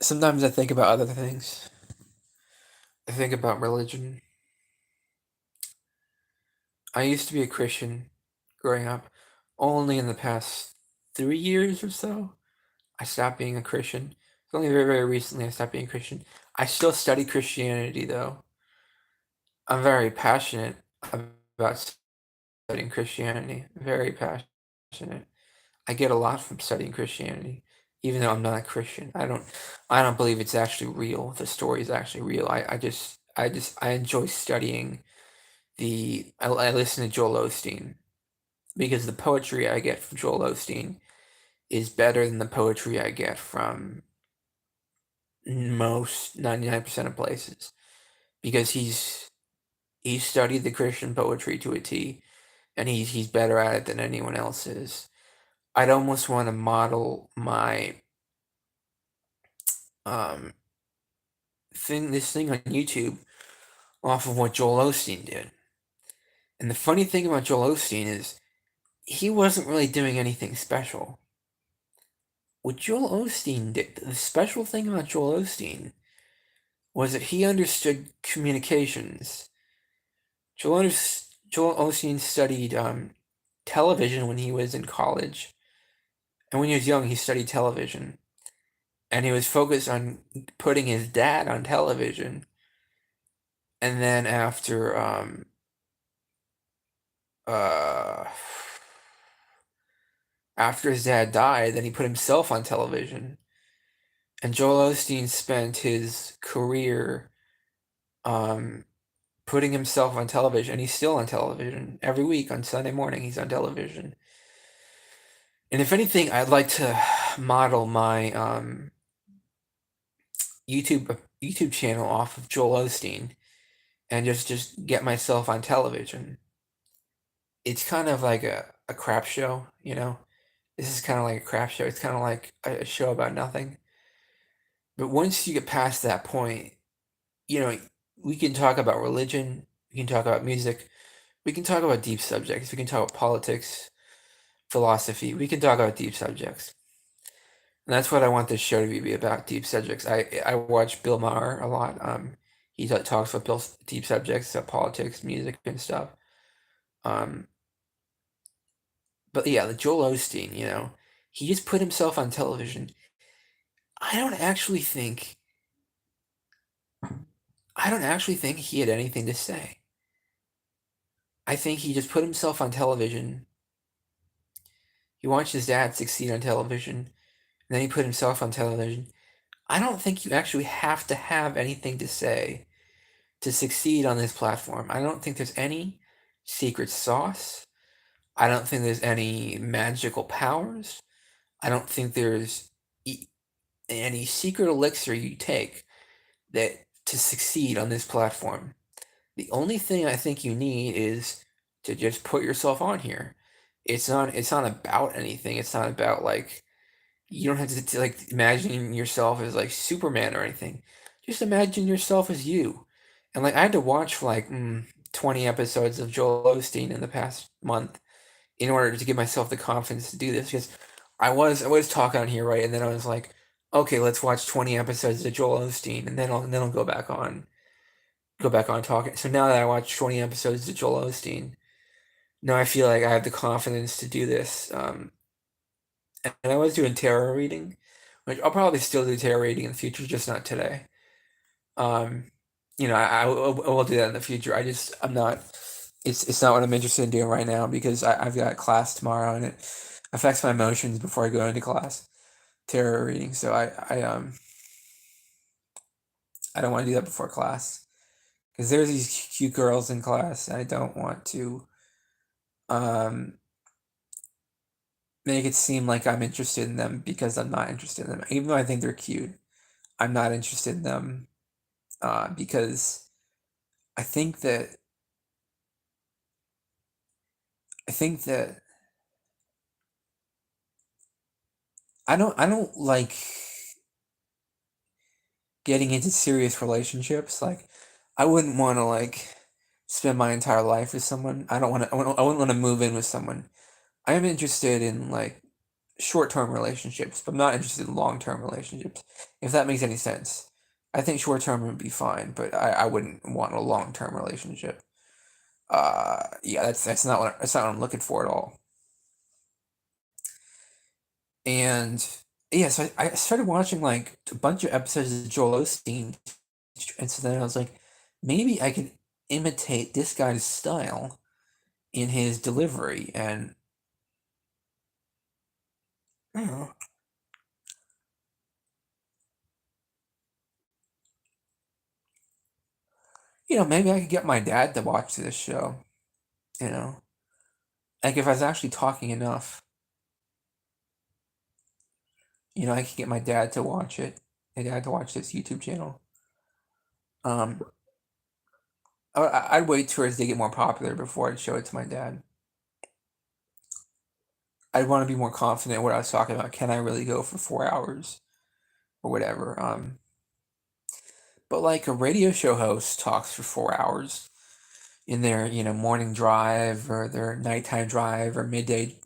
Sometimes I think about other things. I think about religion. I used to be a Christian growing up. Only in the past 3 years or so, I stopped being a Christian. It's only very, very recently I stopped being a Christian. I still study Christianity, though. I'm very passionate about studying Christianity. Very passionate. I get a lot from studying Christianity, even though I'm not a Christian. I don't believe it's actually real. The story is actually real. I enjoy studying I listen to Joel Osteen because the poetry I get from Joel Osteen is better than the poetry I get from most 99% of places because he's studied the Christian poetry to a T, and he's better at it than anyone else is. I'd almost want to model my um this thing on YouTube off of what Joel Osteen did. And the funny thing about Joel Osteen is he wasn't really doing anything special. What Joel Osteen did, the special thing about Joel Osteen was that he understood communications. Joel Osteen studied television when he was in college. And when he was young, he studied television. And he was focused on putting his dad on television. And then uh, after his dad died, then he put himself on television. And Joel Osteen spent his career um, putting himself on television. He's still on television every week on Sunday morning. He's on television. And if anything, I'd like to model my YouTube channel off of Joel Osteen and just get myself on television. It's kind of like a crap show, you know? This is kind of like a crap show. It's kind of like a show about nothing. But once you get past that point, you know, we can talk about religion, we can talk about music, we can talk about deep subjects, we can talk about politics, philosophy, we can talk about deep subjects. And that's what I want this show to be about, deep subjects. I watch Bill Maher a lot. He talks about deep subjects, politics, music, and stuff. Um, but yeah, the Joel Osteen, he just put himself on television. I don't actually think I don't actually think he had anything to say. I think he just put himself on television. He watched his dad succeed on television, and then he put himself on television. I don't think you actually have to have anything to say to succeed on this platform. I don't think there's any secret sauce. I don't think there's any magical powers. I don't think there's e- any secret elixir you take that to succeed on this platform. The only thing I think you need is to just put yourself on here. It's not about anything. It's not about like you don't have to like imagine yourself as like Superman or anything. Just imagine yourself as you. And like I had to watch like 20 episodes of Joel Osteen in the past month in order to give myself the confidence to do this because I was talking on here, right? And then I was like, okay, let's watch 20 episodes of Joel Osteen and then I'll go back on talking. So now that I watched 20 episodes of Joel Osteen, now I feel like I have the confidence to do this. And I was doing tarot reading, which I'll probably still do tarot reading in the future, just not today. Um, I will do that in the future. I'm not. It's not what I'm interested in doing right now because I've got class tomorrow and it affects my emotions before I go into class. Tarot reading, so I don't want to do that before class because there's these cute girls in class and I don't want to um make it seem like I'm interested in them because I'm not interested in them. Even though I think they're cute, I'm not interested in them because I think that I think that I don't like getting into serious relationships. Like I wouldn't want to like spend my entire life with someone. I don't want to. I wouldn't want to move in with someone. I am interested in like short-term relationships, but I'm not interested in long-term relationships. If that makes any sense. I think short-term would be fine, but I wouldn't want a long-term relationship. Yeah, that's not what I'm looking for at all. And yeah, so I started watching like a bunch of episodes of Joel Osteen, and so then I was like, maybe I can imitate this guy's style in his delivery, and you know, maybe I could get my dad to watch this show. You know, like if I was actually talking enough, I could get my dad to watch it. My dad to watch this YouTube channel. Um, I'd wait towards they get more popular before I'd show it to my dad. I'd want to be more confident in what I was talking about. Can I really go for 4 hours or whatever? But like a radio show host talks for 4 hours in their morning drive or their nighttime drive or midday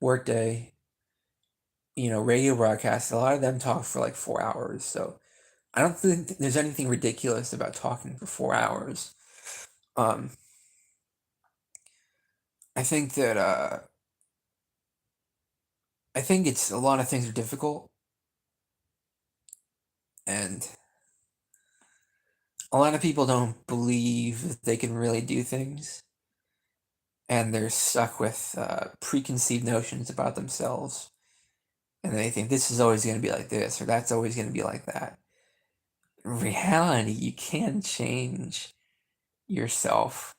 workday. Radio broadcasts. A lot of them talk for like 4 hours. So I don't think there's anything ridiculous about talking for 4 hours. Um, I think that I think it's a lot of things are difficult, and a lot of people don't believe that they can really do things, and they're stuck with preconceived notions about themselves, and they think this is always going to be like this or that's always going to be like that. In reality, you can change yourself.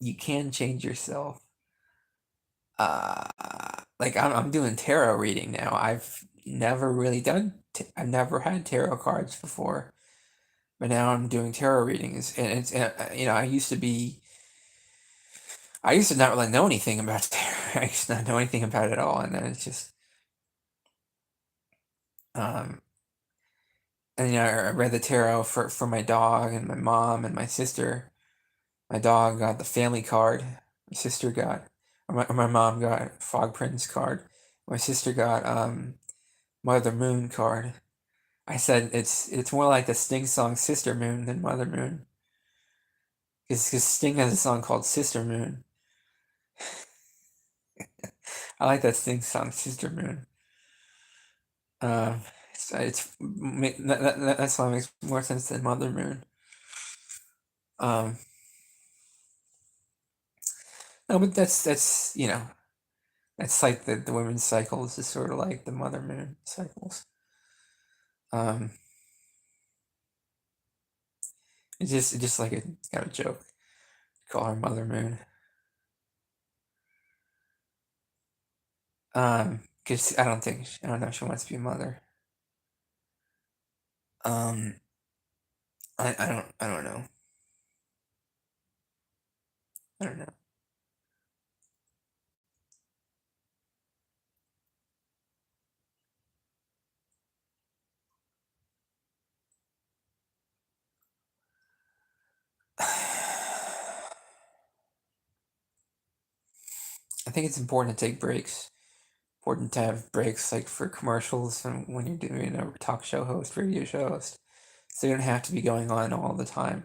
You can change yourself. Like I'm doing tarot reading now. I've never had tarot cards before, but now I'm doing tarot readings, and I used to not really know anything about tarot. I used to not know anything about it at all, and then it's just, um, and I read the tarot for my dog and my mom and my sister. My dog got the family card. My sister got, or my mom got Fog Prince card. My sister got Mother Moon card. I said it's more like the Sting song Sister Moon than Mother Moon. Because Sting has a song called Sister Moon. I like that Sting song Sister Moon. Um, that's why it makes more sense than Mother Moon. Um, no, but that's that's like the women's cycles is sort of like the Mother Moon cycles. Um, It's just like it's got a joke. Call her Mother Moon. Cause I don't know if she wants to be a mother. Um, I don't know. I don't know. I think it's important to take breaks. Important to have breaks like for commercials and when you're doing a talk show host, radio show host. So you don't have to be going on all the time.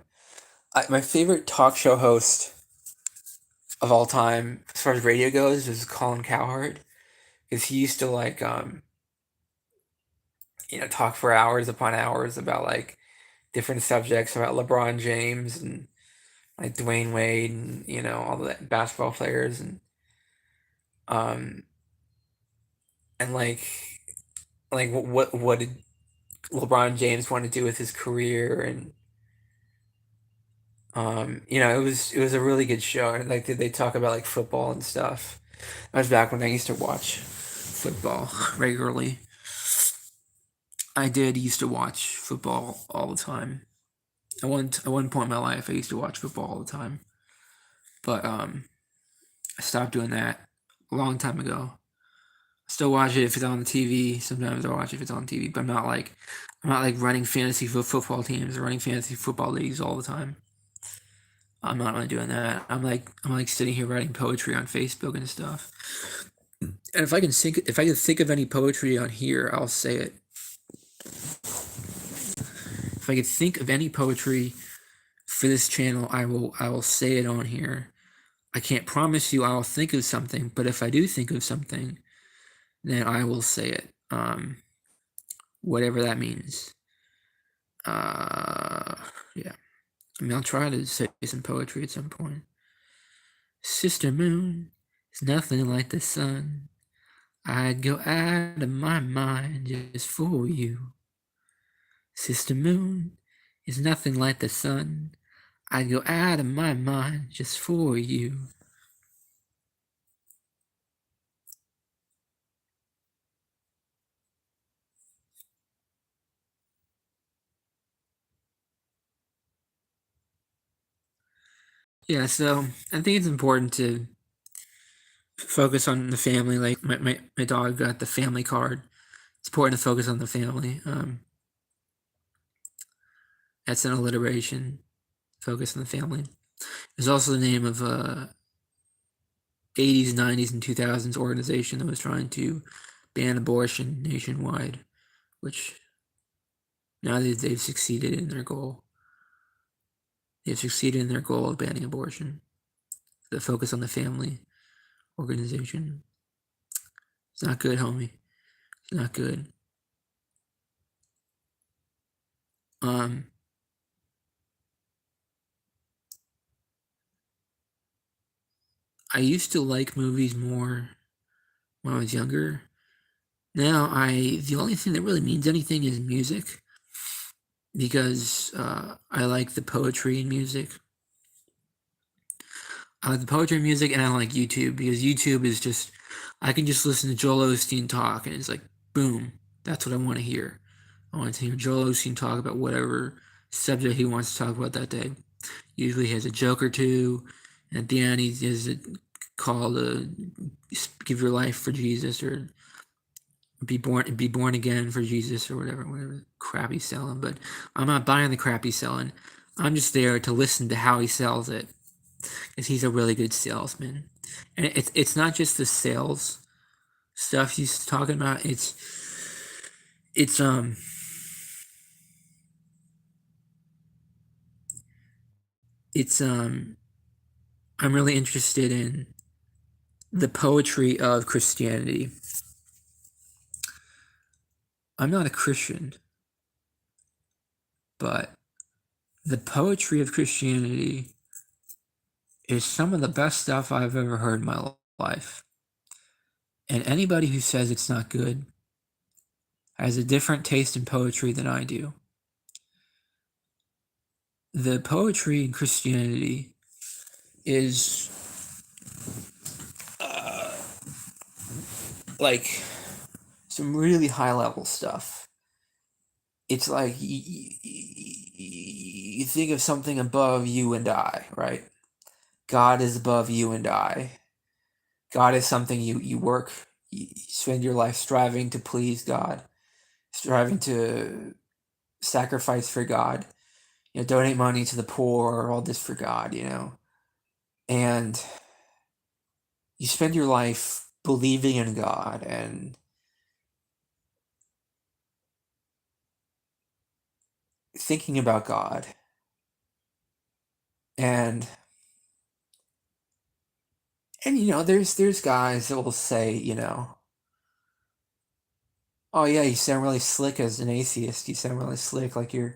My favorite talk show host of all time, as far as radio goes, is Colin Cowherd, because he used to talk for hours upon hours about like different subjects about LeBron James and like Dwayne Wade and all the basketball players um and like what did LeBron James want to do with his career and it was a really good show and like they talk about like football and stuff. That was back when I used to watch football regularly. I did used to watch football all the time. At one point in my life, I used to watch football all the time, but I stopped doing that a long time ago. Still watch it if it's on the TV. Sometimes I watch it if it's on TV, but I'm not like running fantasy football teams or running fantasy football leagues all the time. I'm not really doing that. I'm like sitting here writing poetry on Facebook and stuff. And if I can think of any poetry on here, I'll say it. If I could think of any poetry for this channel, I will say it on here. I can't promise you I'll think of something, but if I do think of something, then I will say it. Whatever that means. Uh, yeah. I mean, I'll try to say some poetry at some point. Sister Moon is nothing like the sun. I'd go out of my mind just for you. Sister Moon is nothing like the sun. I'd go out of my mind just for you. Yeah, so I think it's important to focus on the family. Like my dog got the family card. It's important to focus on the family. That's an alliteration. Focus on the family. It's also the name of a 80s, 90s, and 2000s organization that was trying to ban abortion nationwide, which now they've succeeded in their goal. They've succeeded in their goal of banning abortion. The Focus on the Family organization. It's not good, homie. It's not good. Um, I used to like movies more when I was younger. Now the only thing that really means anything is music because I like the poetry in music. I like the poetry and music, and I like YouTube because YouTube is just I can just listen to Joel Osteen talk, and it's like boom, that's what I want to hear. I want to hear Joel Osteen talk about whatever subject he wants to talk about that day. Usually, he has a joke or two, and at the end, he has a call to give your life for Jesus or be born again for Jesus or whatever crap he's selling. But I'm not buying the crap he's selling. I'm just there to listen to how he sells it because he's a really good salesman. And it's not just the sales stuff he's talking about. It's it's I'm really interested in the poetry of Christianity. I'm not a Christian, but the poetry of Christianity is some of the best stuff I've ever heard in my life. And anybody who says it's not good has a different taste in poetry than I do. the poetry in Christianity is like some really high level stuff. It's like you think of something above you and I, right? God is above you and I. God is something you work, you spend your life striving to please God, striving to sacrifice for God, donate money to the poor, all this for God. And you spend your life believing in God and thinking about God. And there's guys that will say, oh yeah, you sound really slick as an atheist. You sound really slick, like you've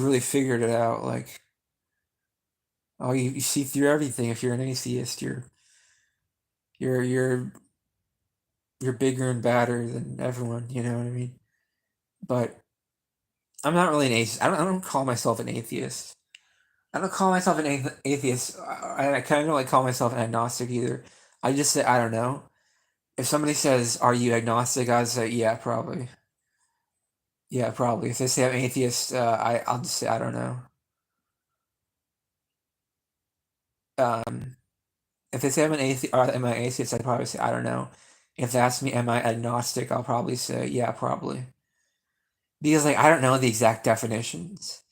really figured it out. Like, oh, you see through everything if you're an atheist. You're you're you're bigger and badder than everyone. You know what I mean? But I'm not really an atheist. I don't call myself an atheist. I don't call myself an atheist. I kind of don't like call myself an agnostic either. I just say I don't know. If somebody says, "Are you agnostic?" I'd say, "Yeah, probably." Yeah, probably. If they say I'm atheist, I'll just say I don't know. Um, if they say I'm an atheist, or am I atheist? I'd probably say I don't know. If they ask me, "Am I agnostic?" I'll probably say, "Yeah, probably." Because like I don't know the exact definitions.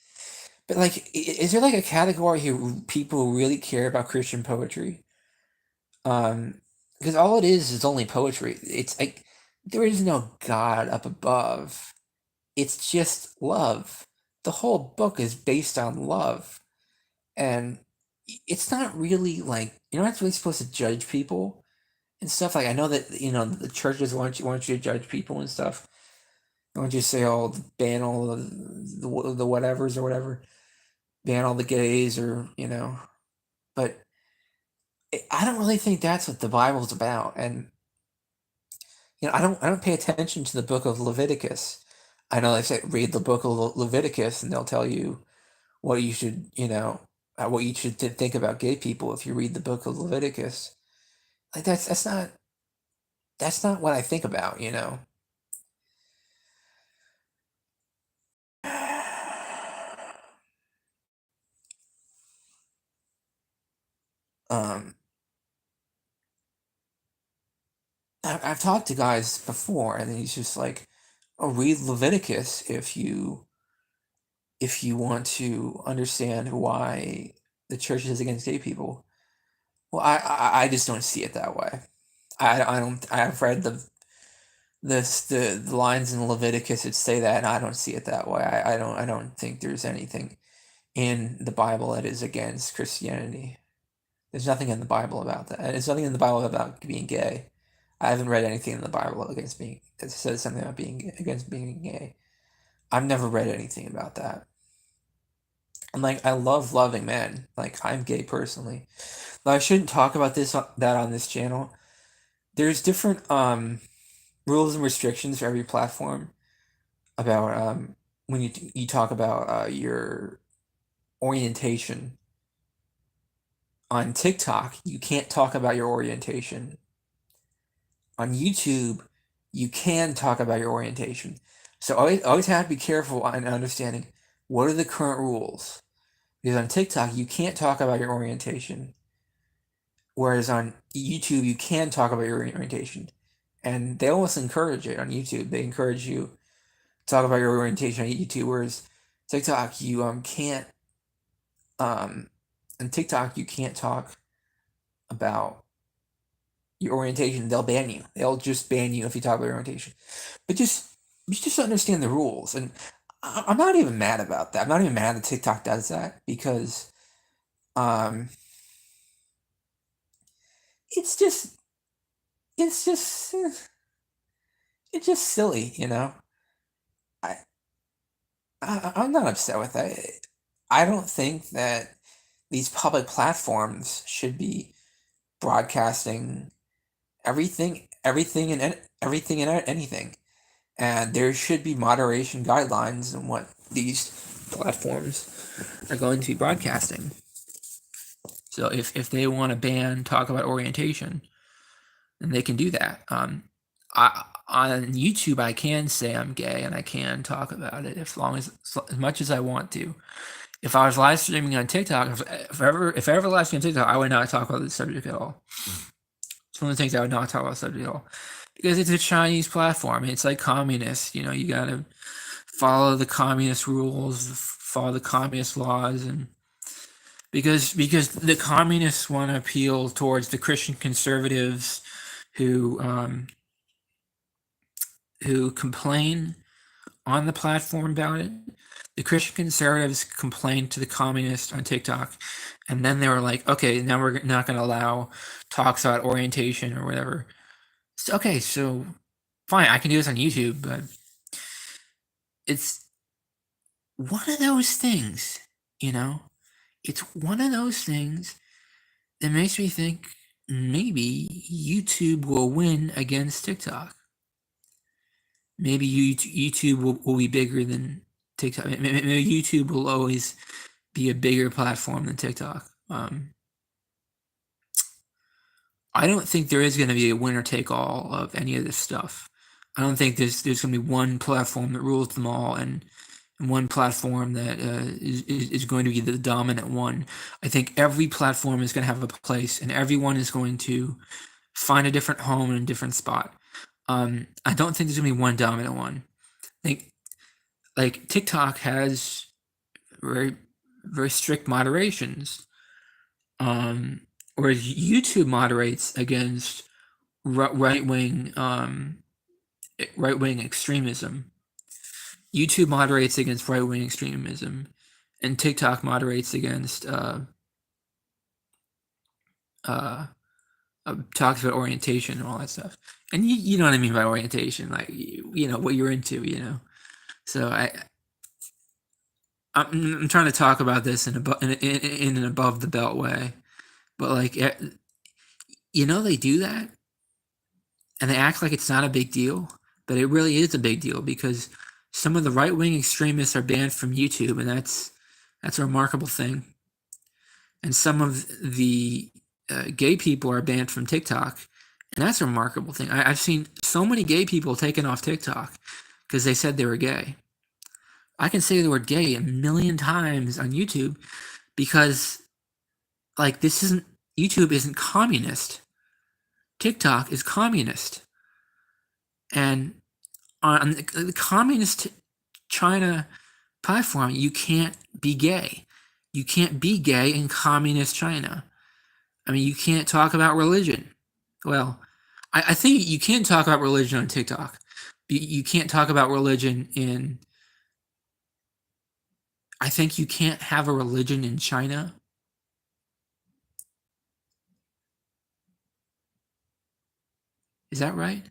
But like, is there like a category who people really care about Christian poetry? Um, because all it is only poetry. It's like there is no God up above. It's just love. The whole book is based on love, and it's not really like you're not really supposed to judge people and stuff. Like I know that the churches want you to judge people and stuff. They want you to say, "Oh, ban all the whatevers or whatever, ban all the gays," or But I don't really think that's what the Bible's about, and I don't pay attention to the book of Leviticus. I know they say read the book of Leviticus, and they'll tell you what you should, what you should think about gay people if you read the book of Leviticus. Like that's not what I think about. Um, I've talked to guys before, and he's just like, "Oh, read Leviticus if you want to understand why the church is against gay people." Well, I just don't see it that way. I don't. I've read the lines in Leviticus that say that, and I don't see it that way. I don't think there's anything in the Bible that is against Christianity. There's nothing in the Bible about that. And there's nothing in the Bible about being gay. I haven't read anything in the Bible against being that says something about being against being gay. I've never read anything about that. And like I love loving men. Like I'm gay personally. Though I shouldn't talk about that on this channel. There's different rules and restrictions for every platform about when you talk about your orientation. On TikTok, you can't talk about your orientation. On YouTube, you can talk about your orientation. So always have to be careful in understanding what are the current rules. Because on TikTok, you can't talk about your orientation. Whereas on YouTube, you can talk about your orientation. And they almost encourage it on YouTube. They encourage you to talk about your orientation on YouTube. Whereas TikTok, you can't on TikTok you can't talk about your orientation. They'll ban you. They'll just ban you if you talk about your orientation. But just understand the rules. And I'm not even mad about that. I'm not even mad that TikTok does that because um it's just it's just it's just silly. I, I'm not upset with that. I don't think that these public platforms should be broadcasting everything and anything. And there should be moderation guidelines in what these platforms are going to be broadcasting. So if they want to ban talk about orientation, then they can do that. On YouTube, I can say I'm gay and I can talk about it as much as I want to. If I was live streaming on TikTok, if I ever live stream on TikTok, I would not talk about the subject at all. It's one of the things I would not talk about the subject at all, because it's a Chinese platform. It's like communist. You know, you gotta follow the communist rules, follow the communist laws, and because the communists want to appeal towards the Christian conservatives who complain on the platform about it. The Christian conservatives complained to the communists on TikTok, and then they were like, okay, now we're not going to allow talks about orientation or whatever. So, okay, so fine, I can do this on YouTube, but it's one of those things, you know? It's one of those things that makes me think maybe YouTube will win against TikTok. Maybe YouTube will be bigger than TikTok. Maybe YouTube will always be a bigger platform than TikTok. I don't think there is going to be a winner take all of any of this stuff. I don't think there's going to be one platform that rules them all and one platform that is going to be the dominant one. I think every platform is going to have a place, and everyone is going to find a different home in a different spot. I don't think there's going to be one dominant one. I think like TikTok has very very strict moderations, whereas YouTube moderates against right wing extremism. YouTube moderates against right wing extremism, and TikTok moderates against talks about orientation and all that stuff. And you know what I mean by orientation, like you know what you're into, you know. So I'm trying to talk about this in an above the belt way, but like you know they do that, and they act like it's not a big deal, but it really is a big deal because some of the right wing extremists are banned from YouTube, and that's a remarkable thing. And some of the gay people are banned from TikTok, and that's a remarkable thing. I've seen so many gay people taken off TikTok because they said they were gay. I can say the word gay a million times on YouTube because, like, YouTube isn't communist. TikTok is communist. And on the communist China platform, you can't be gay. You can't be gay in communist China. I mean, you can't talk about religion. Well, I think you can talk about religion on TikTok. You can't talk about religion in. I think you can't have a religion in China. Is that right?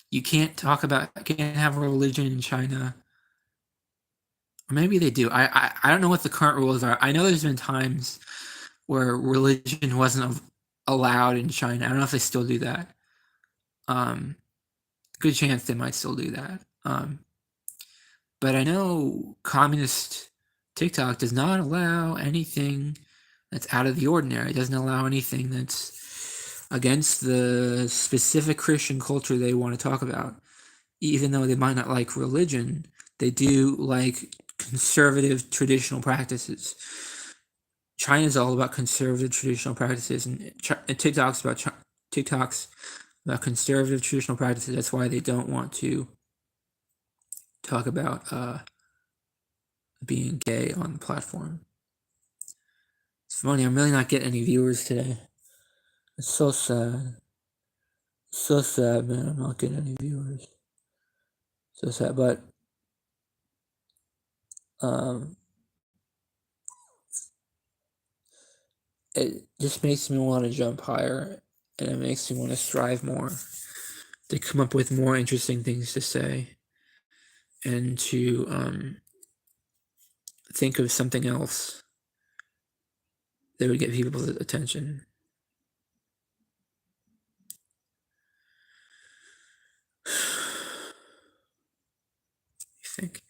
You can't have a religion in China. Or maybe they do. I don't know what the current rules are. I know there's been times where religion wasn't allowed in China. I don't know if they still do that. Good chance they might still do that. But I know communist TikTok does not allow anything that's out of the ordinary. It doesn't allow anything that's against the specific Christian culture they want to talk about. Even though they might not like religion, they do like conservative traditional practices. China's all about conservative traditional practices, and TikTok's about conservative traditional practices. That's why they don't want to talk about being gay on the platform. It's funny, I'm really not getting any viewers today. It's so sad. So sad, man. I'm not getting any viewers. So sad, but it just makes me want to jump higher, and it makes me want to strive more, to come up with more interesting things to say, and to think of something else that would get people's attention. I think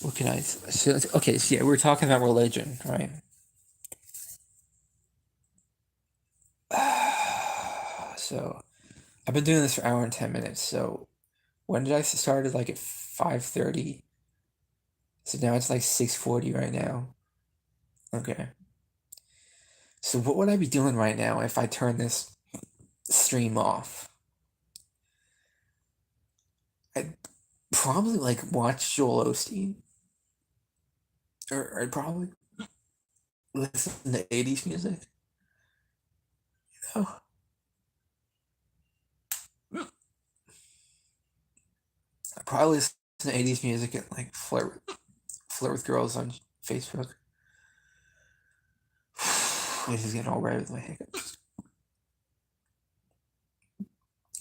we'll what can I? So, okay, so yeah, we're talking about religion, right? So I've been doing this for an hour and 10 minutes. So when did I start? It like at 5:30. So now it's like 6:40 right now. Okay. So what would I be doing right now if I turn this stream off? I'd probably like watch Joel Osteen, or I'd probably listen to 80s music. Oh, I'd probably listen to 80s music and like flirt with girls on Facebook. This is getting all red with my hiccups.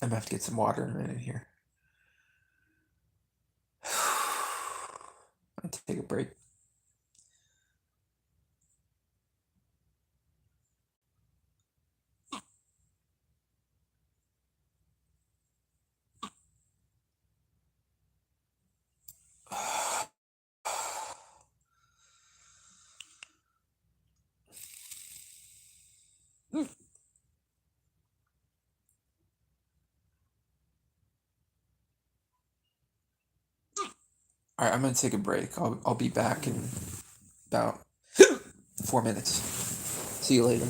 I'm gonna have to get some water in a minute here. I'm gonna take a break. All right, I'm gonna take a break. I'll be back in about 4 minutes. See you later.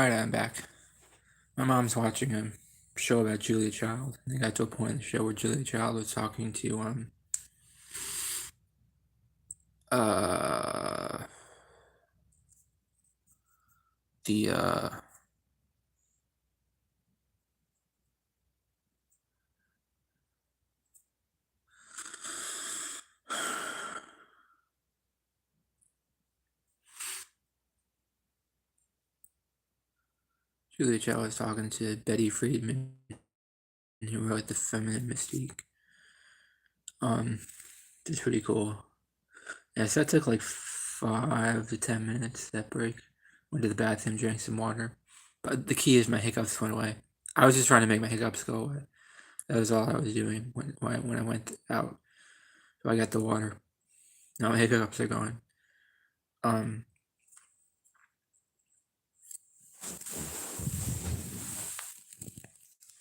Alright, I'm back. My mom's watching a show about Julia Child. They got to a point in the show where Julia Child was talking to uh the Julia Child was talking to Betty Friedman, who wrote The Feminine Mystique. It's pretty cool. Yeah, so that took like 5 to 10 minutes, that break. Went to the bathroom, drank some water. But the key is my hiccups went away. I was just trying to make my hiccups go away. That was all I was doing when I went out. So I got the water. Now my hiccups are gone.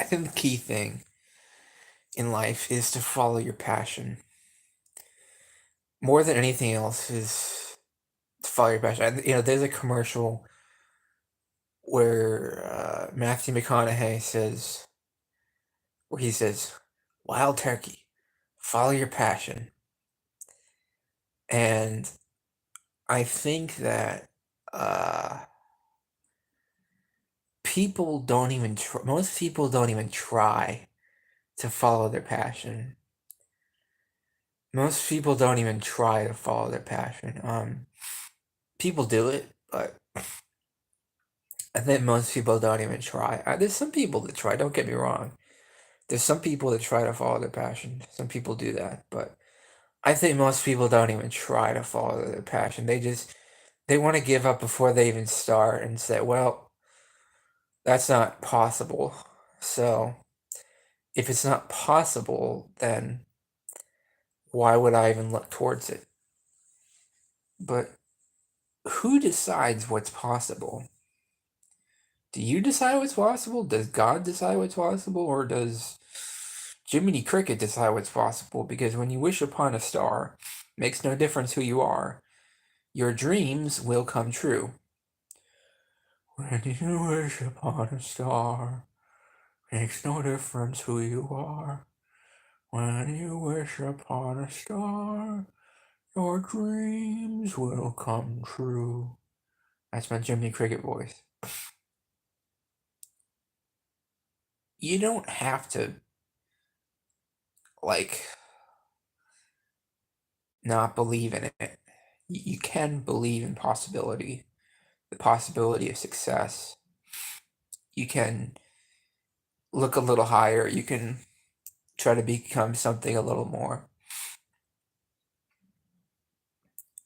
I think the key thing in life is to follow your passion. More than anything else is to follow your passion. There's a commercial where Matthew McConaughey says, where he says, "Wild turkey, follow your passion." And I think that most people don't even try to follow their passion. Most people don't even try to follow their passion. People do it, but I think most people don't even try. There's some people that try, don't get me wrong. There's some people that try to follow their passion. Some people do that, but I think most people don't even try to follow their passion. They want to give up before they even start and say, "Well, that's not possible." So, if it's not possible, then why would I even look towards it? But who decides what's possible? Do you decide what's possible? Does God decide what's possible? Or does Jiminy Cricket decide what's possible? Because when you wish upon a star, makes no difference who you are, your dreams will come true. When you wish upon a star, makes no difference who you are. When you wish upon a star, your dreams will come true. That's my Jiminy Cricket voice. You don't have to, like, not believe in it. You can believe in possibility, the possibility of success. You can look a little higher. You can try to become something a little more.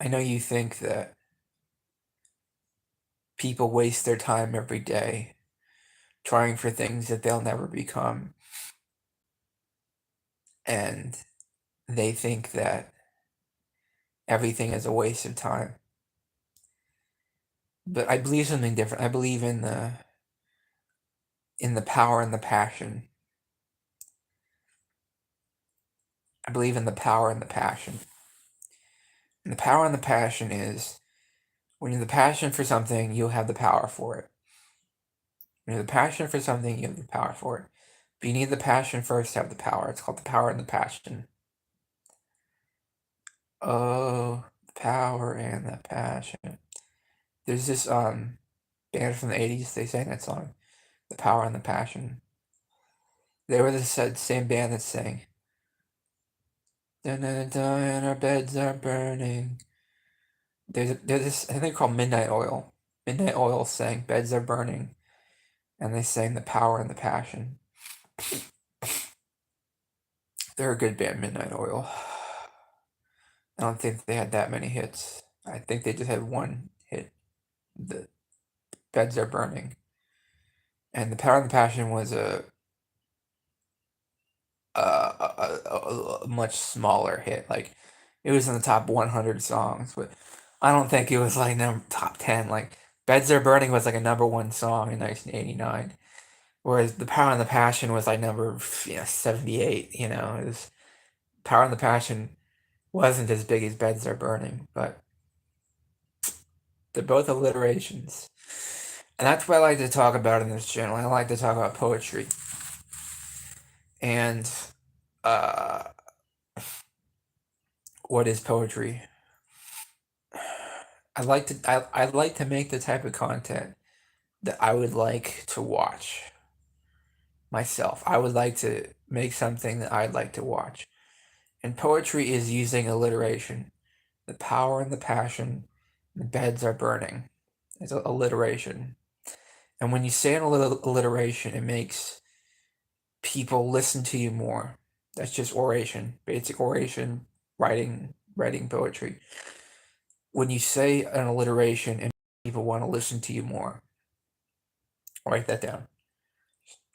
I know you think that people waste their time every day trying for things that they'll never become. And they think that everything is a waste of time. But I believe something different. I believe in the power and the passion. I believe in the power and the passion. And the power and the passion is when you have the passion for something, you'll have the power for it. When you have the passion for something, you have the power for it. But you need the passion first to have the power. It's called the power and the passion. Oh, the power and the passion. There's this band from the 80s, they sang that song, The Power and the Passion. They were the same band that sang "Dun, dun, dun, dun, and our beds are burning." There's this, I think, called Midnight Oil. Midnight Oil sang "Beds Are Burning," and they sang "The Power and the Passion." They're a good band, Midnight Oil. I don't think they had that many hits. I think they just had one hit, "The Beds Are Burning," and "The Power and the Passion" was a much smaller hit. Like, it was in the top 100 songs, but I don't think it was like top 10. Like, "Beds Are Burning" was like a #1 song in 1989, whereas "The Power and the Passion" was like number 78. It was "Power and the Passion" wasn't as big as "Beds Are Burning," but they're both alliterations. And that's what I like to talk about in this channel. I like to talk about poetry. And uh, what is poetry? I'd like to make the type of content that I would like to watch myself. I would like to make something that I'd like to watch. And poetry is using alliteration. The power and the passion, the beds are burning. It's alliteration. And when you say an alliteration, it makes people listen to you more. That's just oration, basic oration, writing poetry. When you say an alliteration and people want to listen to you more, write that down.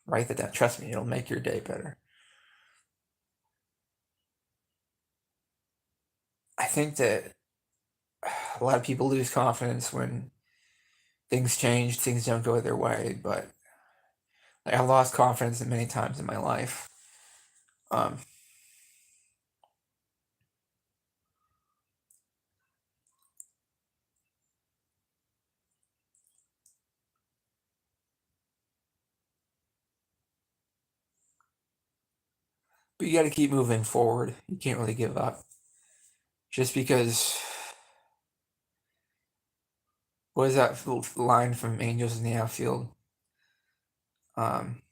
Write that down. Trust me, it'll make your day better. I think that a lot of people lose confidence when things change, things don't go their way, but like, I lost confidence many times in my life. Um, but you got to keep moving forward. You can't really give up. Just because, what is that line from Angels in the Outfield? Um,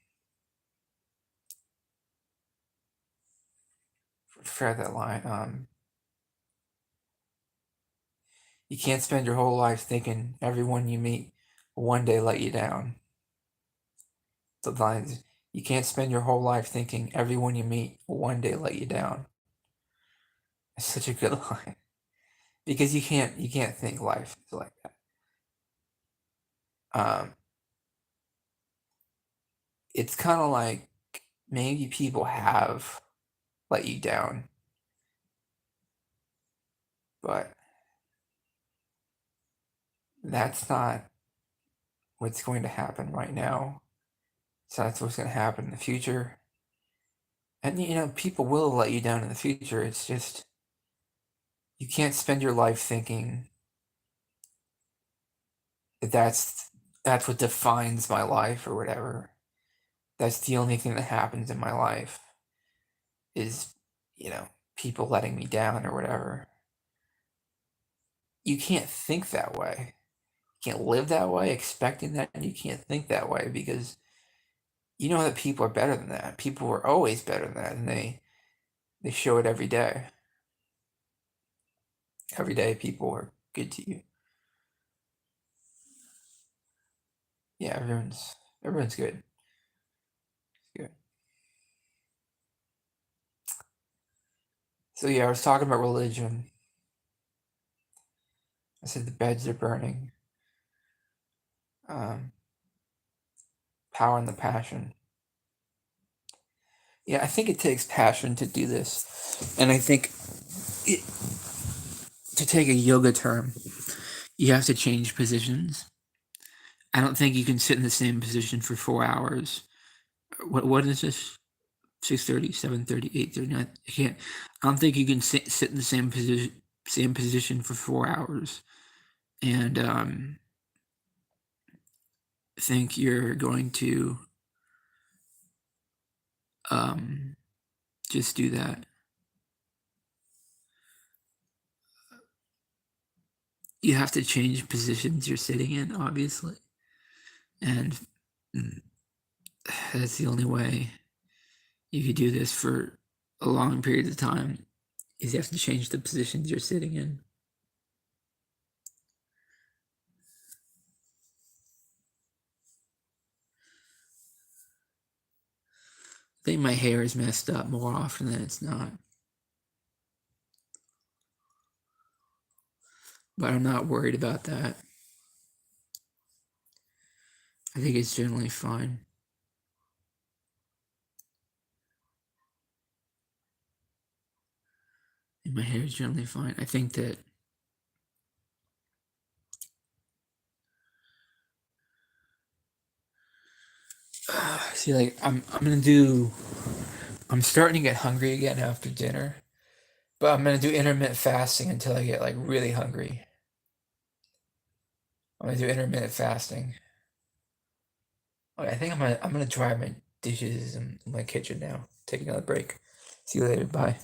forget that line. You can't spend your whole life thinking everyone you meet will one day let you down. The lines, you can't spend your whole life thinking everyone you meet will one day let you down. It's such a good line because you can't think life is like that. Um, it's kind of like maybe people have let you down, but that's not what's going to happen right now. So that's what's going to happen in the future. And people will let you down in the future. It's just you can't spend your life thinking that that's what defines my life or whatever. That's the only thing that happens in my life is, you know, people letting me down or whatever. You can't think that way. You can't live that way expecting that. You can't think that way because you know that people are better than that. People are always better than that, and they show it every day. Every day, people are good to you. Yeah, everyone's good. Good. So yeah, I was talking about religion. I said the beds are burning. Um, power and the passion. Yeah, I think it takes passion to do this, and I think it, to take a yoga term, you have to change positions. I don't think you can sit in the same position for 4 hours. What is this? 6:30, 7:30, 8:39. I can't. I don't think you can sit in the same position for 4 hours and think you're going to um, just do that. You have to change positions you're sitting in, obviously, and mm, that's the only way you could do this for a long period of time. Is you have to change the positions you're sitting in. I think my hair is messed up more often than it's not, but I'm not worried about that. I think it's generally fine. And my hair is generally fine. I think that see, like I'm starting to get hungry again after dinner, but I'm gonna do intermittent fasting until I get like really hungry. I'm gonna do intermittent fasting. Okay, I think I'm gonna dry my dishes in my kitchen now. Take another break. See you later. Bye.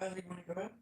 How do you want to go out?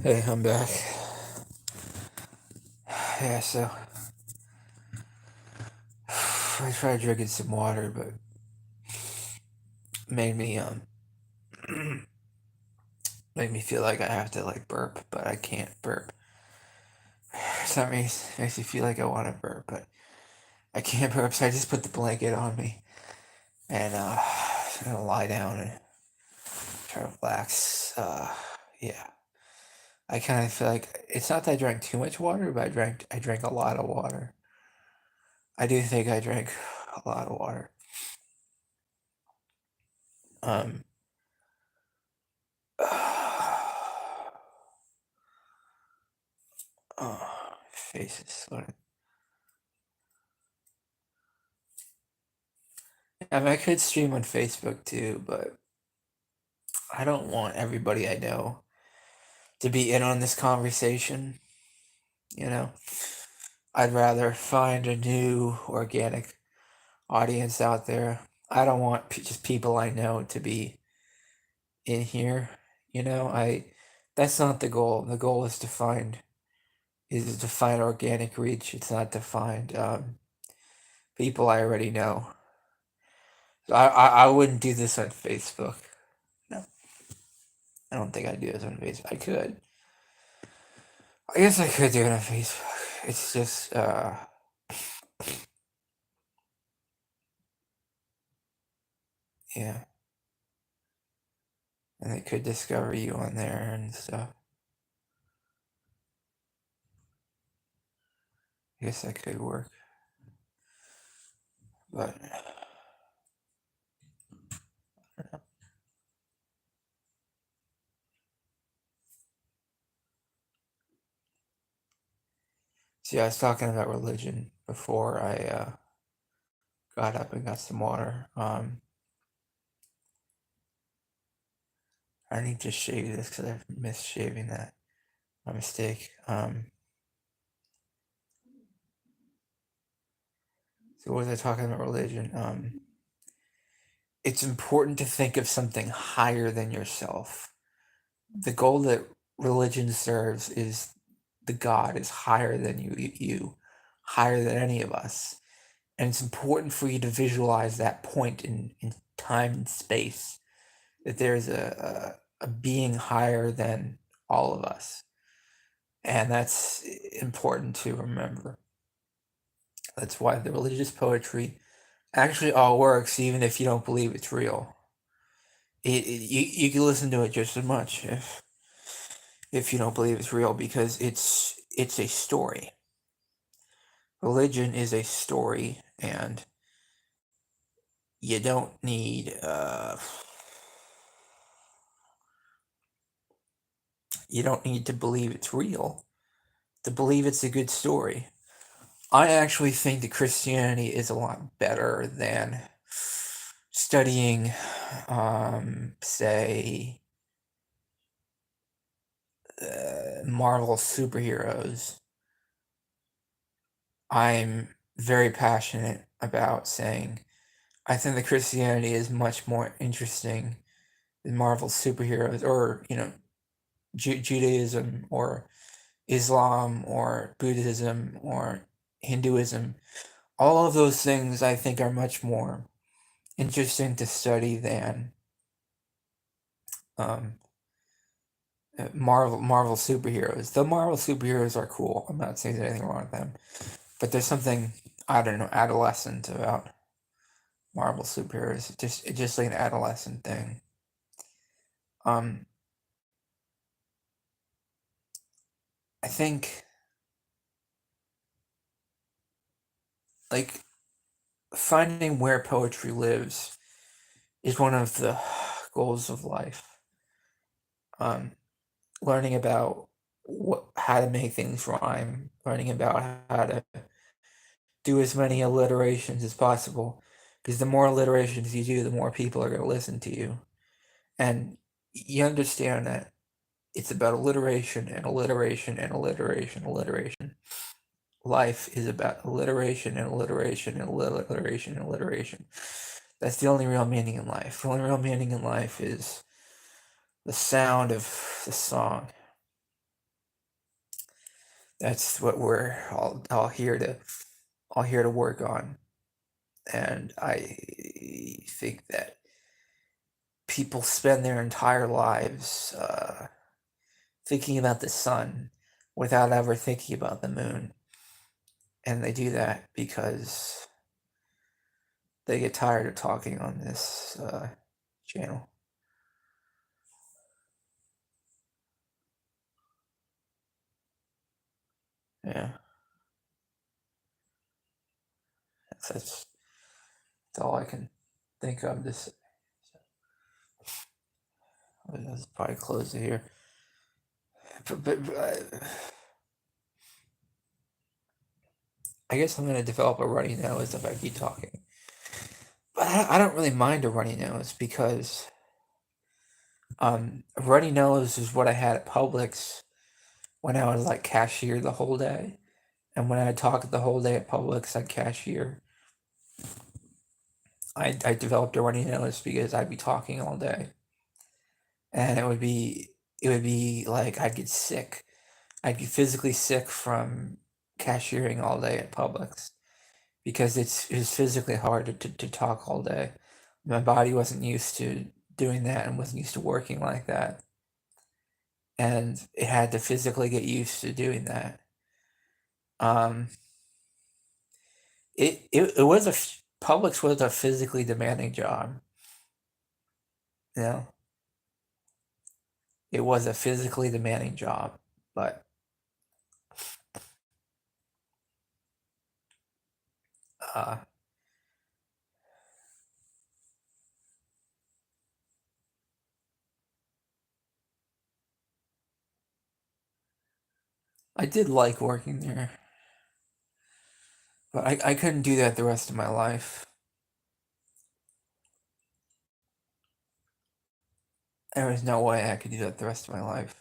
Hey, I'm back. Yeah, so I tried drinking some water, but made me made me feel like I have to like burp, but I can't burp. For some reason, makes me feel like I want to burp, but I can't burp. So I just put the blanket on me and I'm gonna lie down and try to relax. Yeah, I kind of feel like it's not that I drank too much water, but I drank a lot of water. I do think I drank a lot of water. Um. Oh, face is sweating. I mean, I could stream on Facebook too, but I don't want everybody I know to be in on this conversation, you know? I'd rather find a new organic audience out there. I don't want just people I know to be in here, you know? That's not the goal. The goal is to find organic reach. It's not to find people I already know. So I wouldn't do this on Facebook. No, I don't think I'd do this on Facebook. I could. I guess I could do it on Facebook. It's just, yeah. And they could discover you on there and stuff. I guess that could work. But, see, I was talking about religion before I got up and got some water. I need to shave this because I've missed shaving that. My mistake. So what was I talking about religion? It's important to think of something higher than yourself. The goal that religion serves is the God is higher than you, higher than any of us. And it's important for you to visualize that point in time and space, that there's a being higher than all of us. And that's important to remember. That's why the religious poetry actually all works, even if you don't believe it's real. You can listen to it just as much if you don't believe it's real, because it's a story. Religion is a story, and you don't need to believe it's real to believe it's a good story. I actually think that Christianity is a lot better than studying, say, Marvel superheroes. I'm very passionate about saying I think that Christianity is much more interesting than Marvel superheroes, or Judaism or Islam or Buddhism or Hinduism. All of those things I think are much more interesting to study than um, Marvel superheroes. The Marvel superheroes are cool. I'm not saying there's anything wrong with them, but there's something, I don't know, adolescent about Marvel superheroes. It's just like an adolescent thing. Um, I think like finding where poetry lives is one of the goals of life. Um, Learning about how to make things rhyme, learning about how to do as many alliterations as possible, because the more alliterations you do, the more people are going to listen to you, and you understand that it's about alliteration and alliteration and alliteration, alliteration. Life is about alliteration and alliteration and alliteration and alliteration. That's the only real meaning in life. The only real meaning in life is the sound of the song. that's what we're all here to work on. And I think that people spend their entire lives thinking about the sun without ever thinking about the moon. And they do that because they get tired of talking on this channel. Yeah, that's all I can think of. This, let's probably close it here. But I guess I'm gonna develop a runny nose if I keep talking. But I don't really mind a runny nose because a runny nose is what I had at Publix when I was like cashier the whole day. And when I talked the whole day at Publix, I'd cashier. I developed a runny nose because I'd be talking all day, and it would be like I'd get sick. I'd be physically sick from cashiering all day at Publix because it's physically hard to talk all day. My body wasn't used to doing that and wasn't used to working like that, and it had to physically get used to doing that. Um, it was Publix was a physically demanding job. You know, it was a physically demanding job, but uh, I did like working there, but I couldn't do that the rest of my life. There was no way I could do that the rest of my life.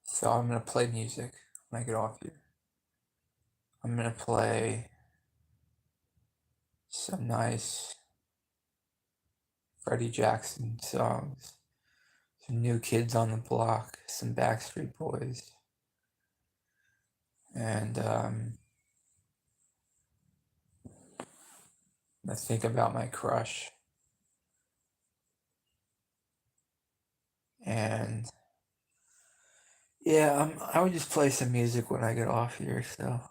So I'm gonna play music when I get off here. I'm gonna play some nice Freddie Jackson songs, some New Kids on the Block, some Backstreet Boys, and I think about my crush. And yeah, I would just play some music when I get off here, so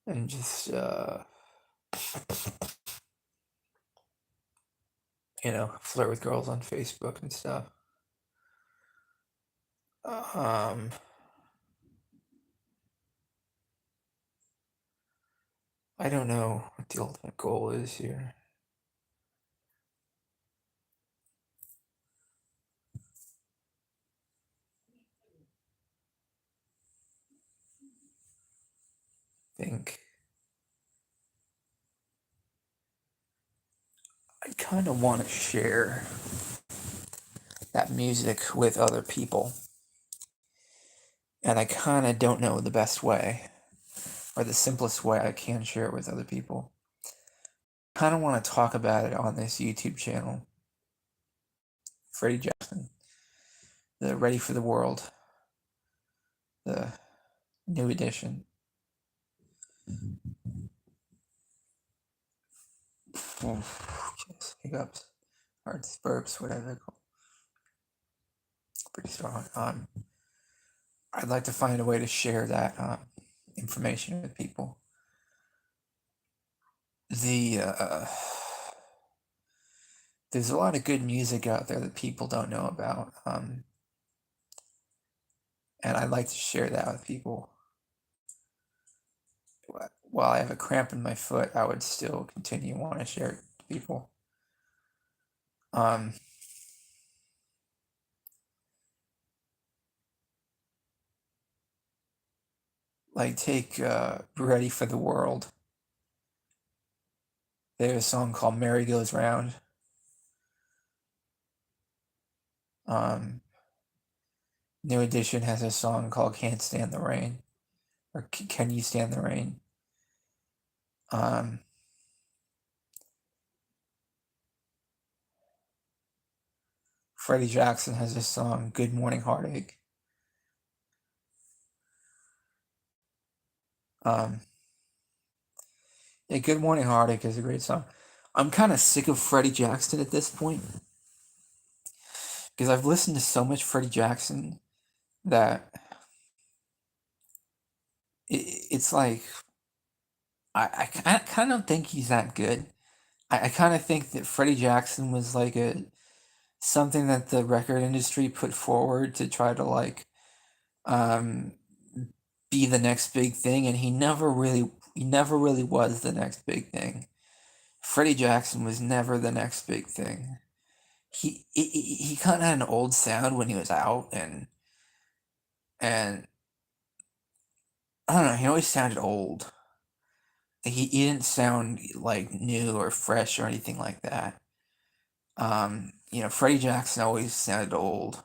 and just flirt with girls on Facebook and stuff. Um, I don't know what the ultimate goal is here. Think I kind of want to share that music with other people, and I kind of don't know the best way or the simplest way I can share it with other people. Kind of want to talk about it on this YouTube channel, Freddie Jackson, the Ready for the World, the new edition. Hiccups, or burps, whatever they're called. Pretty strong. I'd like to find a way to share that information with people. There's a lot of good music out there that people don't know about, and I'd like to share that with people. While I have a cramp in my foot, I would still continue want to share it to people. Like take Ready for the World. They have a song called Mary Goes Round. Um, New Edition has a song called Can't Stand the Rain, or Can You Stand the Rain? Um, Freddie Jackson has a song, Good Morning Heartache. Um, yeah, Good Morning Heartache is a great song. I'm kind of sick of Freddie Jackson at this point because I've listened to so much Freddie Jackson that it's like I kind of don't think he's that good. I kind of think that Freddie Jackson was like a something that the record industry put forward to try to like um, be the next big thing, and he never really was the next big thing. Freddie Jackson was never the next big thing. He kind of had an old sound when he was out, and I don't know. He always sounded old. He didn't sound like new or fresh or anything like that. Freddie Jackson always sounded old.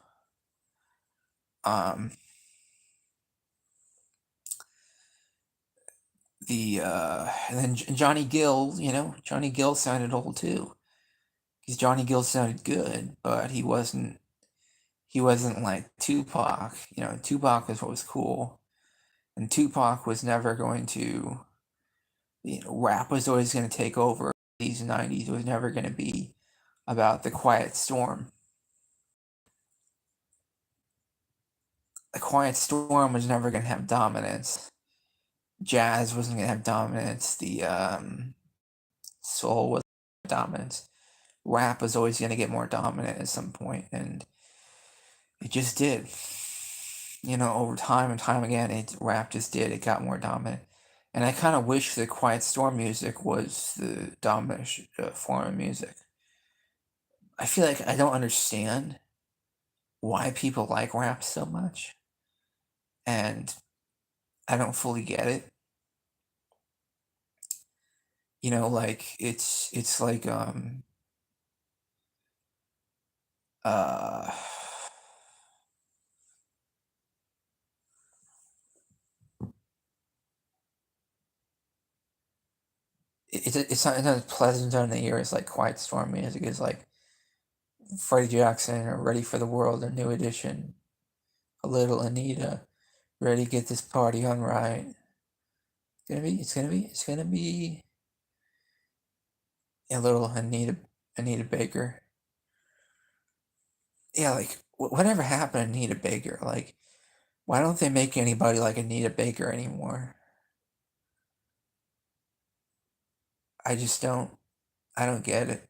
Um, and then Johnny Gill, Johnny Gill sounded old too. Because Johnny Gill sounded good, but he wasn't like Tupac. Tupac was what was cool, and Tupac was never going to. Rap was always going to take over. These '90s was never going to be about the Quiet Storm. The Quiet Storm was never going to have dominance. Jazz wasn't going to have dominance. The soul was dominance. Rap was always going to get more dominant at some point, and it just did. Over time and time again, rap just did. It got more dominant, and I kind of wish the Quiet Storm music was the dominant form of music. I feel like I don't understand why people like rap so much, and I don't fully get it. Like it's like uh it's not as pleasant on the ear as like Quiet Storm music is like Freddie Jackson or Ready for the World or New Edition, a little Anita, ready to get this party on right. It's gonna be a little Anita Baker. Yeah, like whatever happened to Anita Baker? Like, why don't they make anybody like Anita Baker anymore? I just don't. I don't get it.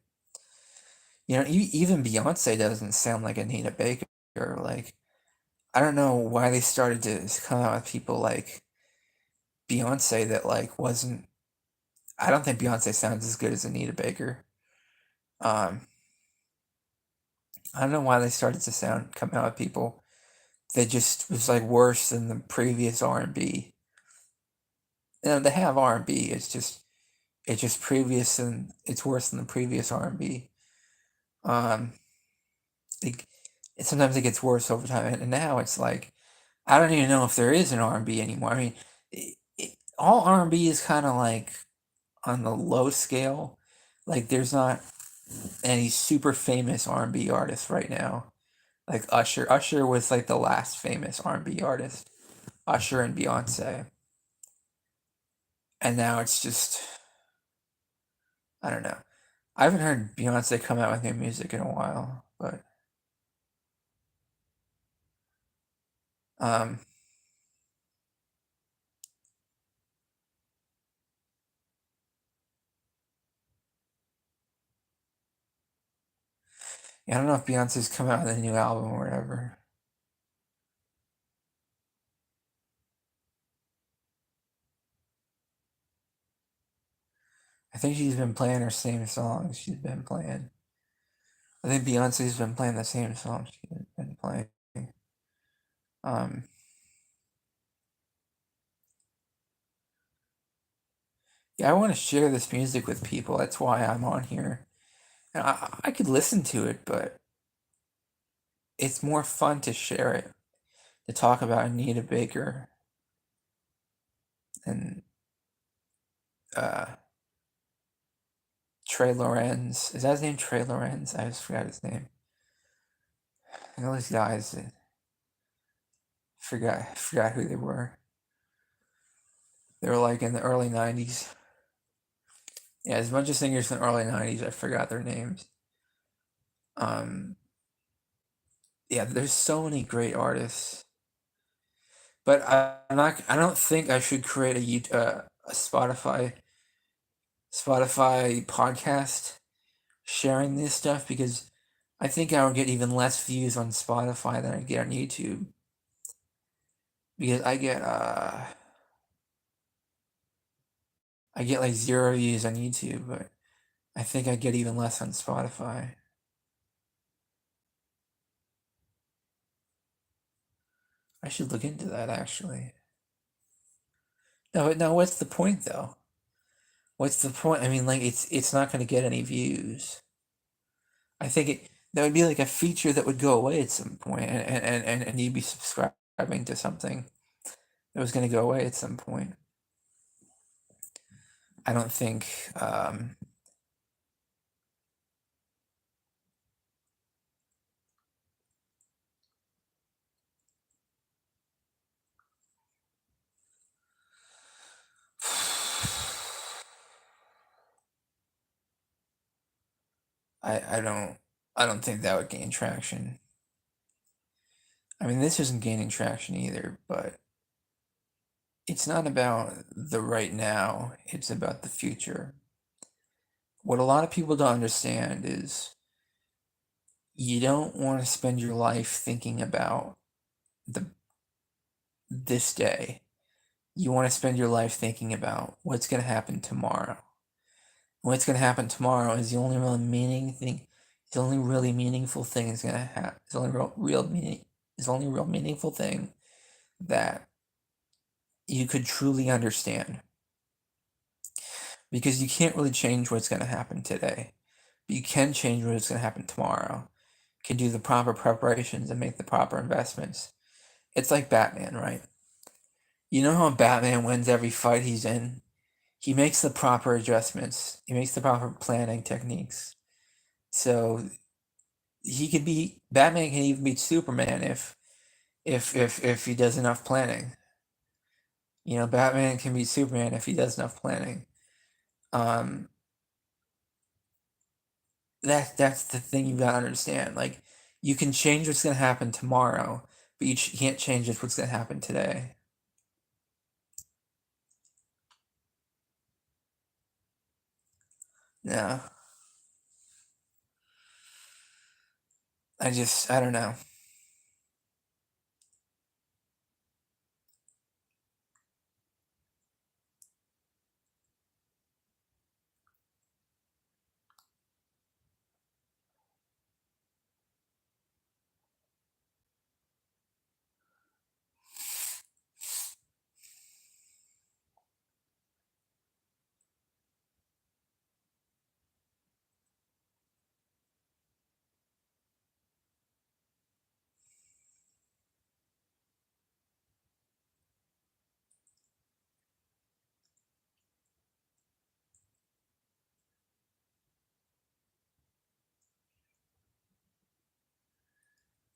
Even Beyonce doesn't sound like Anita Baker. Like, I don't know why they started to come out with people like Beyonce that like wasn't. I don't think Beyonce sounds as good as Anita Baker. Um, I don't know why they started to come out with people that just was like worse than the previous R&B. They have R&B. It's just previous and it's worse than the previous R&B. Um, it, Sometimes it gets worse over time, and now it's like I don't even know if there is an R&B anymore. I mean, all R&B is kind of like on the low scale. Like there's not any super famous R&B artists right now. Like Usher. Usher was like the last famous R&B artist. Usher and Beyonce. And now it's just I don't know. I haven't heard Beyonce come out with new music in a while, but um yeah, I don't know if Beyonce's come out with a new album or whatever. I think she's been playing her same songs she's been playing. I think Beyonce's been playing the same songs she's been playing. Um Yeah, I want to share this music with people. That's why I'm on here. And I could listen to it, but it's more fun to share it, to talk about Anita Baker and uh, Trey Lorenz. Is that his name? Trey Lorenz? I just forgot his name. I know these guys. Forgot who they were. They were like in the early '90s. Yeah, there's a bunch of singers from the early '90s. I forgot their names. Um, yeah, there's so many great artists. But I'm not. I don't think I should create a Spotify podcast sharing this stuff because I think I would get even less views on Spotify than I get on YouTube. Because I get like 0 views on YouTube, but I think I get even less on Spotify. I should look into that actually. No, what's the point though? What's the point? I mean, like it's not going to get any views. I think that would be like a feature that would go away at some point, and you'd be subscribing to something that was going to go away at some point. I don't think. I don't think that would gain traction. I mean, this isn't gaining traction either, but it's not about the right now, it's about the future. What a lot of people don't understand is you don't want to spend your life thinking about the this day. You want to spend your life thinking about what's going to happen tomorrow. What's going to happen tomorrow is the only really meaning thing. The only really meaningful thing is going to happen. It's only real meaning. It's only real meaningful thing that you could truly understand. Because you can't really change what's going to happen today, but you can change what's going to happen tomorrow. You can do the proper preparations and make the proper investments. It's like Batman, right? You know how Batman wins every fight he's in? He makes the proper adjustments. He makes the proper planning techniques. So he could be Batman can even beat Superman if he does enough planning. You know, Batman can beat Superman if he does enough planning. Um, that's the thing you gotta understand. Like, you can change what's gonna happen tomorrow, but you can't change what's gonna happen today. Yeah, I don't know.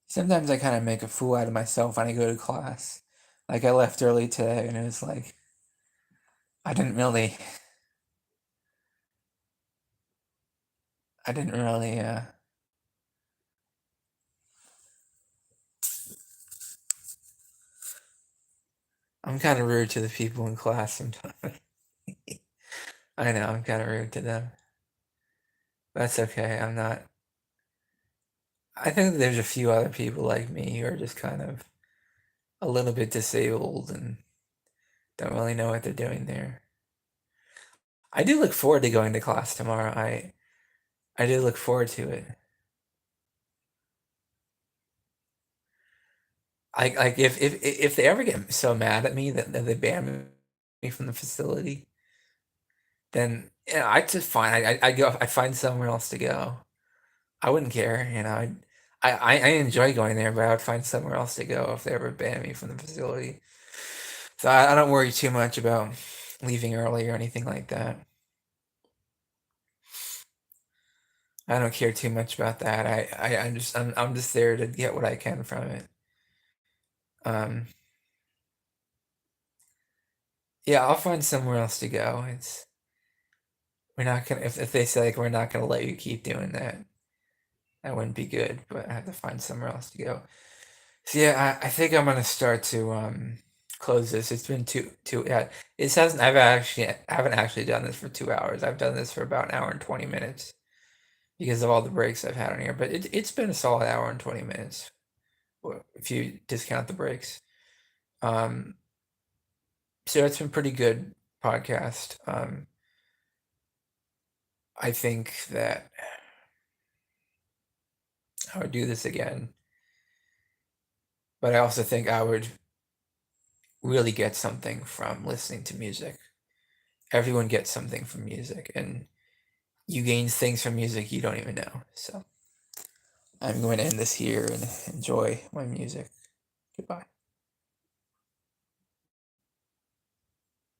Sometimes I kind of make a fool out of myself when I go to class. Like I left early today, and it was like I didn't really, I didn't really. I'm kind of rude to the people in class sometimes. I know I'm kind of rude to them. That's okay. I'm not. I think there's a few other people like me who are just kind of a little bit disabled and don't really know what they're doing there. I do look forward to going to class tomorrow. I do look forward to it. Like if they ever get so mad at me that they ban me from the facility, then I'd just fine. I go. I find somewhere else to go. I wouldn't care. I enjoy going there, but I would find somewhere else to go if they ever ban me from the facility. So I don't worry too much about leaving early or anything like that. I don't care too much about that. I'm just there to get what I can from it. Um, yeah, I'll find somewhere else to go. It's we're not gonna if they say like we're not gonna let you keep doing that, that wouldn't be good. But I have to find somewhere else to go. So yeah, I think I'm gonna start to close this. It's been two yeah. It hasn't I haven't actually done this for 2 hours. I've done this for about an hour and 20 minutes because of all the breaks I've had on here. But it's been a solid hour and 20 minutes if you discount the breaks. Um, so it's been pretty good podcast. I think that I would do this again, but I also think I would really get something from listening to music. Everyone gets something from music, and you gain things from music you don't even know. So I'm going to end this here and enjoy my music. Goodbye.